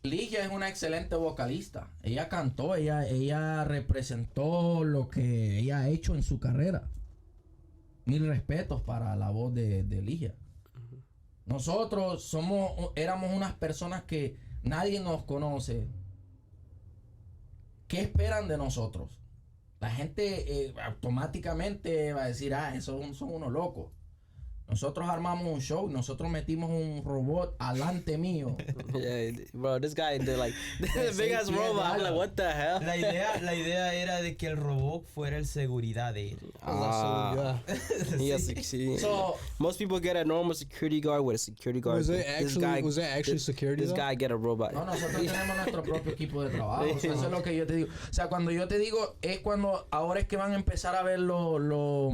Ligia es una excelente vocalista. Ella cantó, ella representó lo que ella ha hecho en su carrera. Mil respetos para la voz de Ligia. Nosotros éramos unas personas que nadie nos conoce. ¿Qué esperan de nosotros? La gente automáticamente va a decir, esos son unos locos. Nosotros armamos un show, nosotros metimos un robot alante mío. Yeah, bro, this guy did like the big ass robot. I'm like, what the hell? La idea era de que el robot fuera el seguridad de él. Yes, see. So, most people get a normal security guard with a security guard. Was it actually security? This guy get a robot. no, nosotros tenemos nuestro propio equipo de trabajo. O sea, eso es lo que yo te digo. O sea, cuando yo te digo, es cuando ahora es que van a empezar a ver lo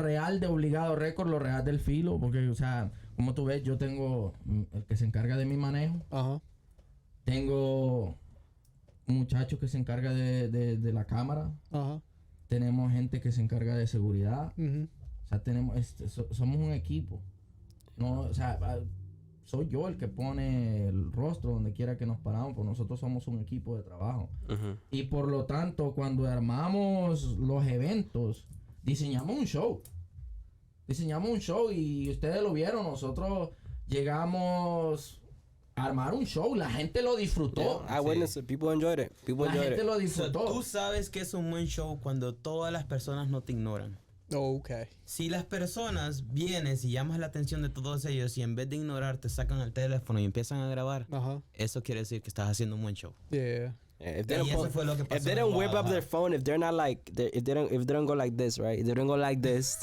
real de Obligado Records, lo real del Filo, porque, o sea, como tú ves, yo tengo el que se encarga de mi manejo. Tengo un muchacho que se encarga de la cámara. Tenemos gente que se encarga de seguridad. O sea, somos un equipo. No, o sea, soy yo el que pone el rostro donde quiera que nos paramos, porque nosotros somos un equipo de trabajo. Y por lo tanto, cuando armamos los eventos, diseñamos un show. Y ustedes lo vieron. Nosotros llegamos a armar un show. La gente lo disfrutó. I witnessed it. People enjoyed it. La gente lo disfrutó. Tú sabes que es un buen show cuando todas las personas no te ignoran. Oh, okay. Si las personas vienes y llamas la atención de todos ellos y en vez de ignorar te sacan el teléfono y empiezan a grabar, eso quiere decir que estás haciendo un buen show. Yeah. If they don't whip up their phone, if they're not like, if they don't go like this, right? If they don't go like this,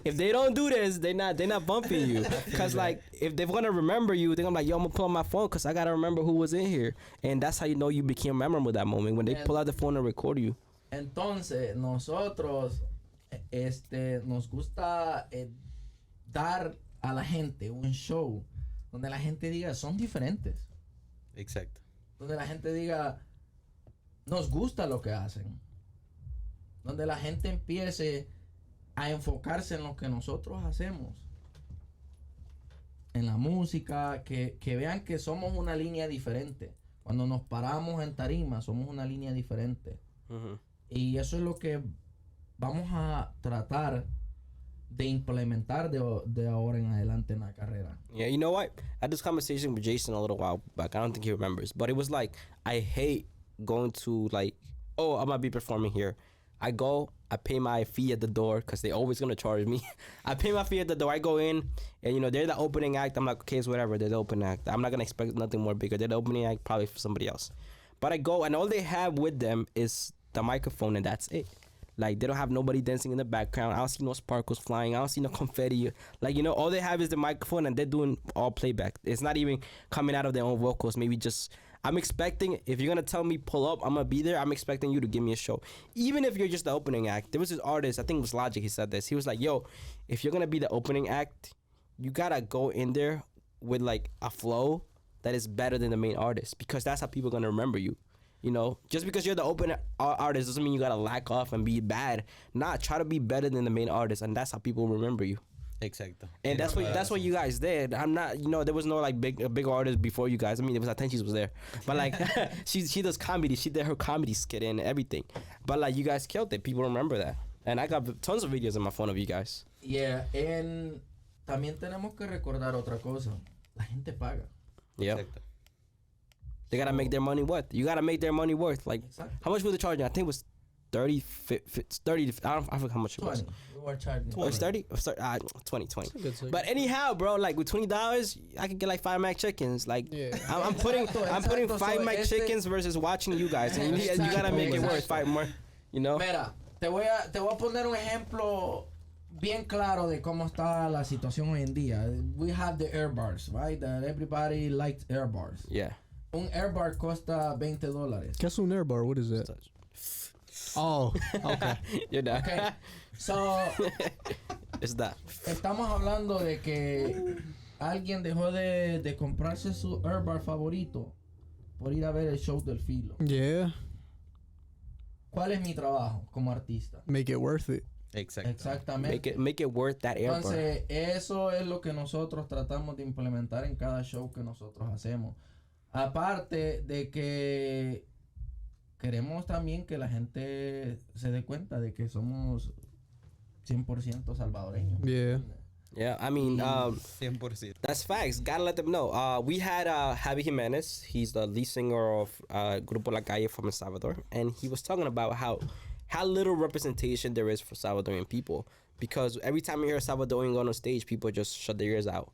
if they don't do this, they're not bumping you. Cause like, if they're gonna remember you, they're gonna be like, yo, I'm gonna pull out my phone, cause I gotta remember who was in here, and that's how you know you became memorable that moment when they pull out the phone and record you. Entonces nosotros, nos gusta dar a la gente un show donde la gente diga son diferentes. Exacto. Donde la gente diga, nos gusta lo que hacen. Donde la gente empiece a enfocarse en lo que nosotros hacemos. En la música, que vean que somos una línea diferente. Cuando nos paramos en tarima, somos una línea diferente. Y eso es lo que vamos a tratar de implementar de ahora en adelante en la carrera. Yeah, you know what? I had this conversation with Jason a little while back. I don't think he remembers, but it was like I hate going to like, oh, I'm gonna be performing here. I go, I pay my fee at the door because they always gonna charge me. I pay my fee at the door. I go in, and you know they're the opening act. I'm like, okay, it's whatever. They're the opening act. I'm not gonna expect nothing more bigger. They're the opening act, probably for somebody else. But I go, and all they have with them is the microphone, and that's it. Like, they don't have nobody dancing in the background. I don't see no sparkles flying. I don't see no confetti. Like, you know, all they have is the microphone, and they're doing all playback. It's not even coming out of their own vocals. Maybe just, I'm expecting, if you're going to tell me pull up, I'm going to be there. I'm expecting you to give me a show. Even if you're just the opening act. There was this artist, I think it was Logic, he said this. He was like, yo, if you're going to be the opening act, you got to go in there with, like, a flow that is better than the main artist. Because that's how people are going to remember you. You know, just because you're the open artist doesn't mean you gotta lack off and be bad. Nah, try to be better than the main artist, and that's how people remember you. Exacto. And that's what you guys did. I'm not, you know, there was no like big artist before you guys. I mean, there was Tenchis was there, but like she does comedy. She did her comedy skit and everything. But like you guys killed it. People remember that, and I got tons of videos on my phone of you guys. Yeah, and también tenemos que recordar otra cosa. La gente paga. Yeah. Exacto. They gotta make their money worth. You gotta make their money worth. Like, Exactly. how much was the charging? I think it was 30. I forget how much it was. 20. We were charging. Or it's 30? 20. That's a good segment. But anyhow, bro, like with $20, I could get like 5 Mac chickens. Like, Yeah. I'm putting Exacto. 5 So Mac chickens versus watching you guys, and you gotta make it worth 5 more. You know? Mira, te voy a poner un ejemplo bien claro de cómo está la situación hoy en día. We have the air bars, right? That everybody likes air bars. Yeah. Un air bar costa $20. ¿Qué es un air bar? What is that? Oh, okay. You're done. Okay. So, It's that. estamos hablando de que alguien dejó de comprarse su air bar favorito por ir a ver el show del Filo. Yeah, ¿Cuál es mi trabajo como artista? make it worth it. Exacto. Exactamente. Make it worth that air bar. Entonces, eso es lo que nosotros tratamos de implementar en cada show que nosotros hacemos. Aparte de que queremos también que la gente se dé cuenta de que somos 100% salvadoreños. Yeah. Yeah, I mean, 100%. that's facts. Gotta let them know. We had Javi Jimenez. He's the lead singer of Grupo La Calle from El Salvador, and he was talking about how little representation there is for Salvadorian people. Because every time you hear a Salvadorian go on stage, people just shut their ears out.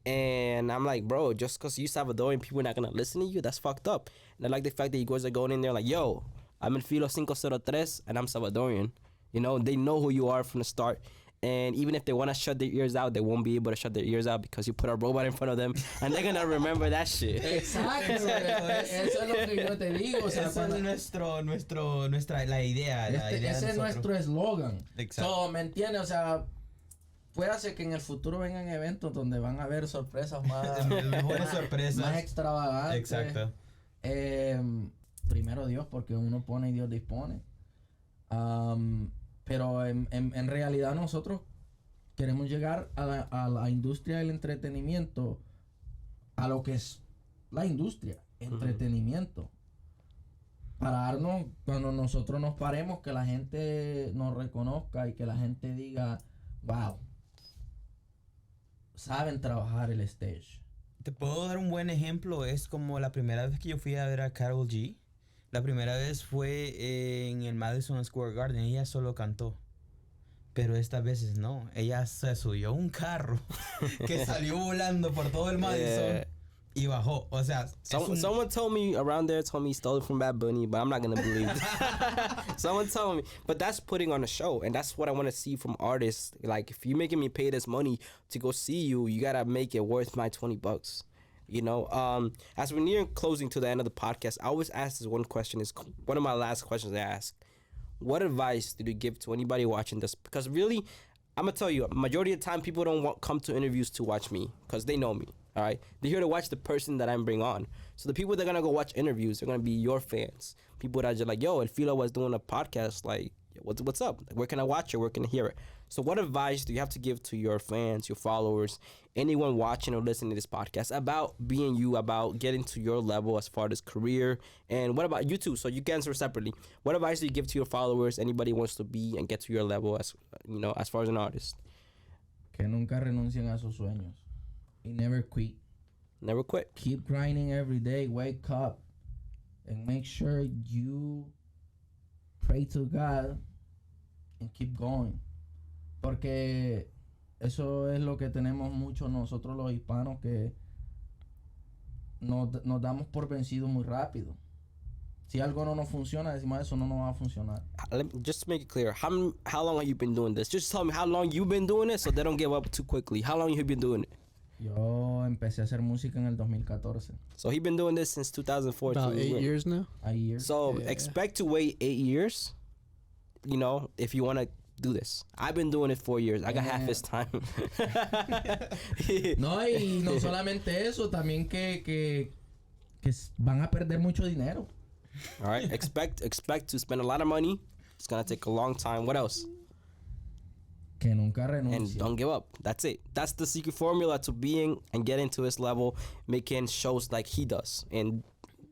And I'm like, bro, just because you Salvadorian, people are not going to listen to you? That's fucked up. And I like the fact that you guys are going in there like, yo, I'm in Filo 503 and I'm Salvadorian. You know, they know who you are from the start. And even if they want to shut their ears out, they won't be able to shut their ears out because you put a robot in front of them and they're going to remember that shit. Exacto. Eso es lo que yo te digo. O sea, Esa cuando- es la idea. La idea de ese es nosotros. nuestro eslogan. Exacto. So, ¿me entiendes? O sea, puede ser que en el futuro vengan eventos donde van a haber sorpresas más, Mejores sorpresas. más extravagantes. Exacto. Primero Dios, porque uno pone y Dios dispone. Pero en realidad nosotros queremos llegar a la industria del entretenimiento, a lo que es la industria, entretenimiento. Para darnos, cuando nosotros nos paremos, que la gente nos reconozca y que la gente diga, wow, saben trabajar el stage. Te puedo dar un buen ejemplo. Es como la primera vez que yo fui a ver a Karol G. La primera vez fue en el Madison Square Garden. Ella solo cantó. Pero estas veces no. Ella se subió a un carro que salió volando por todo el Madison y bajó. O sea, Someone told me around there, told me he stole it from Bad Bunny, but I'm not going to believe it. Someone told me. But that's putting on a show, and that's what I want to see from artists. Like, if you're making me pay this money to go see you, you got to make it worth my $20. You know, as we're near closing to the end of the podcast, I always ask this one question. Is one of my last questions I ask. What advice did you give to anybody watching this? Because really, I'm going to tell you, majority of the time, people don't come to interviews to watch me because they know me, all right? They're here to watch the person that I bring on. So the people that are going to go watch interviews, they're going to be your fans. People that are just like, yo, El Filo was doing a podcast, like, what's up? Where can I watch it? Where can I hear it? So what advice do you have to give to your fans, your followers, anyone watching or listening to this podcast about being you, about getting to your level as far as career? And what about you too? So you can answer separately. What advice do you give to your followers, anybody who wants to be and get to your level as, you know, as far as an artist? que nunca renuncien a sus sueños. Y never quit. Never quit. Keep grinding every day. Wake up. And make sure you pray to God and keep going. Porque eso es lo que tenemos mucho nosotros los hispanos, que nos damos por vencidos muy rápido. Si algo no nos funciona, decimos eso no nos va a funcionar. Just to make it clear, how long have you been doing this? Just tell me how long you've been doing it so they don't give up too quickly. How long have you been doing it? Yo empecé a hacer música en el 2014. So he's been doing this since 2014. About 8 years now. A year. So Yeah. expect to wait 8 years, you know, if you want to do this. I've been doing it 4 years. I got half his time. No, y no solamente eso, también que van a perder mucho dinero. All right. Expect to spend a lot of money. It's gonna take a long time. What else? Que nunca And renuncien. don't give up. That's it. That's the secret formula to being and getting to his level, making shows like he does. And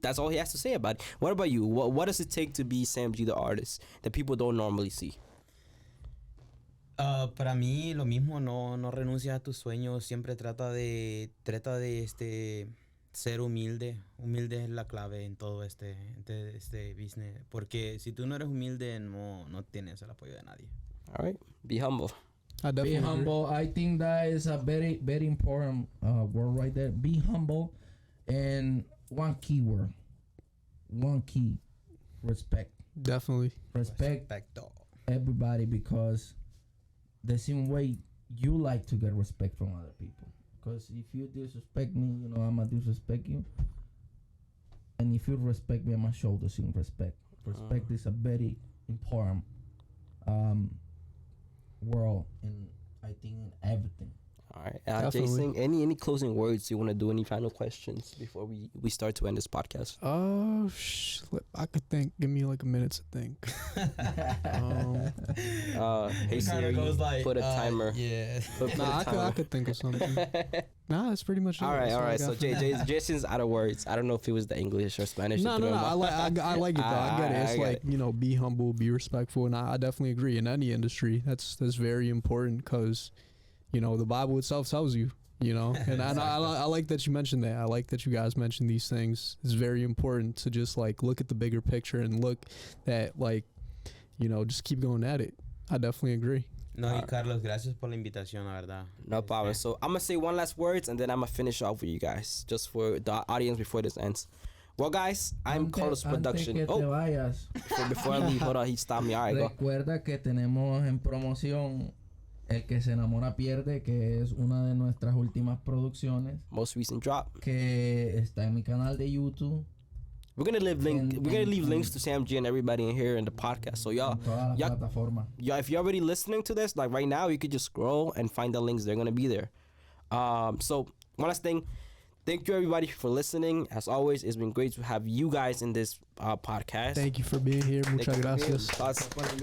that's all he has to say about it. What about you? What does it take to be Sam G the artist that people don't normally see? Para mí lo mismo, no renuncias a tus sueños, siempre trata de ser humilde. Humilde es la clave en todo este business, porque si tú no eres humilde no tienes el apoyo de nadie. All right. Be humble. I Be definitely agree. humble. I think that is a very, very important word right there. Be humble. And one key word. One key. Respect. Definitely. Respect everybody, because the same way you like to get respect from other people. Because if you disrespect me, you know, I'm going to disrespect you. And if you respect me, I'm going to show the same respect. Respect is a very important world, and I think in everything. All right. Definitely. Jason, any closing words you want to do? Any final questions before we start to end this podcast? Oh, I could think. Give me like a minute to think. Hey Siri, put a timer. Yeah. Put Nah, a timer. I could think of something. Nah, that's pretty much it. All right. That's All I right. got So for- Jason's out of words. I don't know if it was the English or Spanish. No, that threw him off. I like it though. I get it. It's I get like, you know, be humble, be respectful, and I definitely agree. In any industry, that's very important, because, you know, the Bible itself tells you, you know, and I like that you mentioned that. I like that you guys mentioned these things. It's very important to just like look at the bigger picture and look at, like, you know, just keep going at it. I definitely agree. No, y Carlos, gracias por la invitación, la verdad. No problem. So I'm gonna say one last words and then I'm gonna finish off with you guys, just for the audience before this ends. Well, guys, I'm Carlos Production. Antes que te vayas, Before I leave, hold on, he stopped me. All right, go. recuerda que tenemos en promoción El que se enamora pierde, que es una de nuestras últimas producciones, Most recent drop. que está en mi canal de YouTube. We're gonna leave links to Sam G and everybody in here in the podcast. So y'all, En todas las y'all, plataformas. if you're already listening to this, like right now, you could just scroll and find the links. They're gonna be there. So one last thing, thank you everybody for listening. As always, it's been great to have you guys in this podcast. Thank you for being here. Thank Muchas you for being here.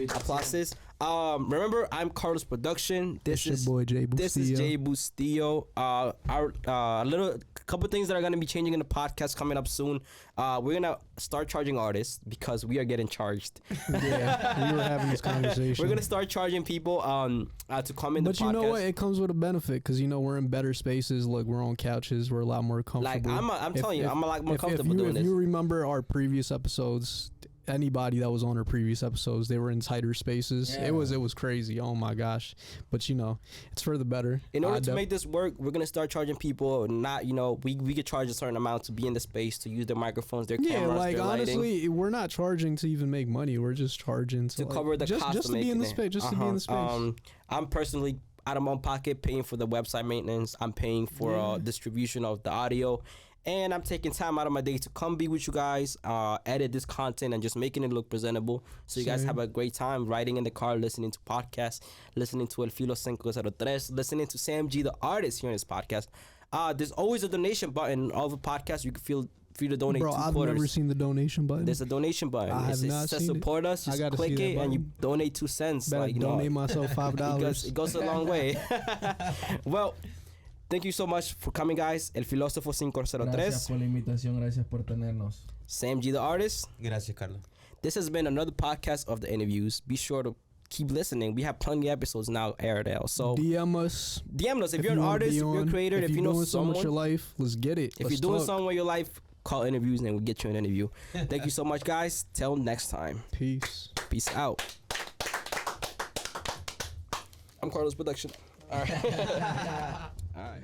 gracias. Applauses. Remember, I'm Carlos Production. This It's is your boy Jay Bustillo. This is Jay Bustillo. Our couple things that are gonna be changing in the podcast coming up soon. We're gonna start charging artists because we are getting charged. Yeah, we were having this conversation. We're gonna start charging people to come in But the podcast. you know what? It comes with a benefit, because, you know, we're in better spaces. Look, we're on couches. We're a lot more Like comfortable. I'm telling you, I'm a lot more comfortable if doing this. you remember our previous episodes, anybody that was on our previous episodes, they were in tighter spaces. Yeah. It was crazy. Oh my gosh! But, you know, it's for the better. In order to make this work, we're gonna start charging people. Not, you know, we could charge a certain amount to be in the space, to use their microphones, their Yeah, cameras, like their lighting. honestly, we're not charging to even make money. We're just charging to like, Cover the just cost just of to be in making the it. space, just to be in the space. I'm personally out of my own pocket paying for the website maintenance. I'm paying for distribution of the audio, and I'm taking time out of my day to come be with you guys, edit this content, and just making it look presentable, so you guys Same. have a great time riding in the car, listening to podcasts, listening to El Filo 503, listening to Sam G the artist here in this podcast. There's always a donation button in all the podcasts. You can feel free to donate. Bro, I've never seen the donation button. There's a donation button. I have It not says seen it. support us. I Just gotta click see that it and you button. donate 2 cents. Better Like, you know, donate myself $5. it goes a long way. Well, thank you so much for coming, guys. El Filosofo Gracias 503. por la invitación, gracias por tenernos. Sam G the artist. Gracias, Carlos. This has been another podcast of the interviews. Be sure to keep listening. We have plenty of episodes now aired out. So DM us. DM us if you're an wanna artist, be if you're a on. creator, if you know doing something with your someone. life, let's get it. If Let's you're doing talk. something with your life, call interviews and we'll get you an interview. Thank you so much, guys. Till next time. Peace. Peace out. I'm Carlos Production. All right. All right.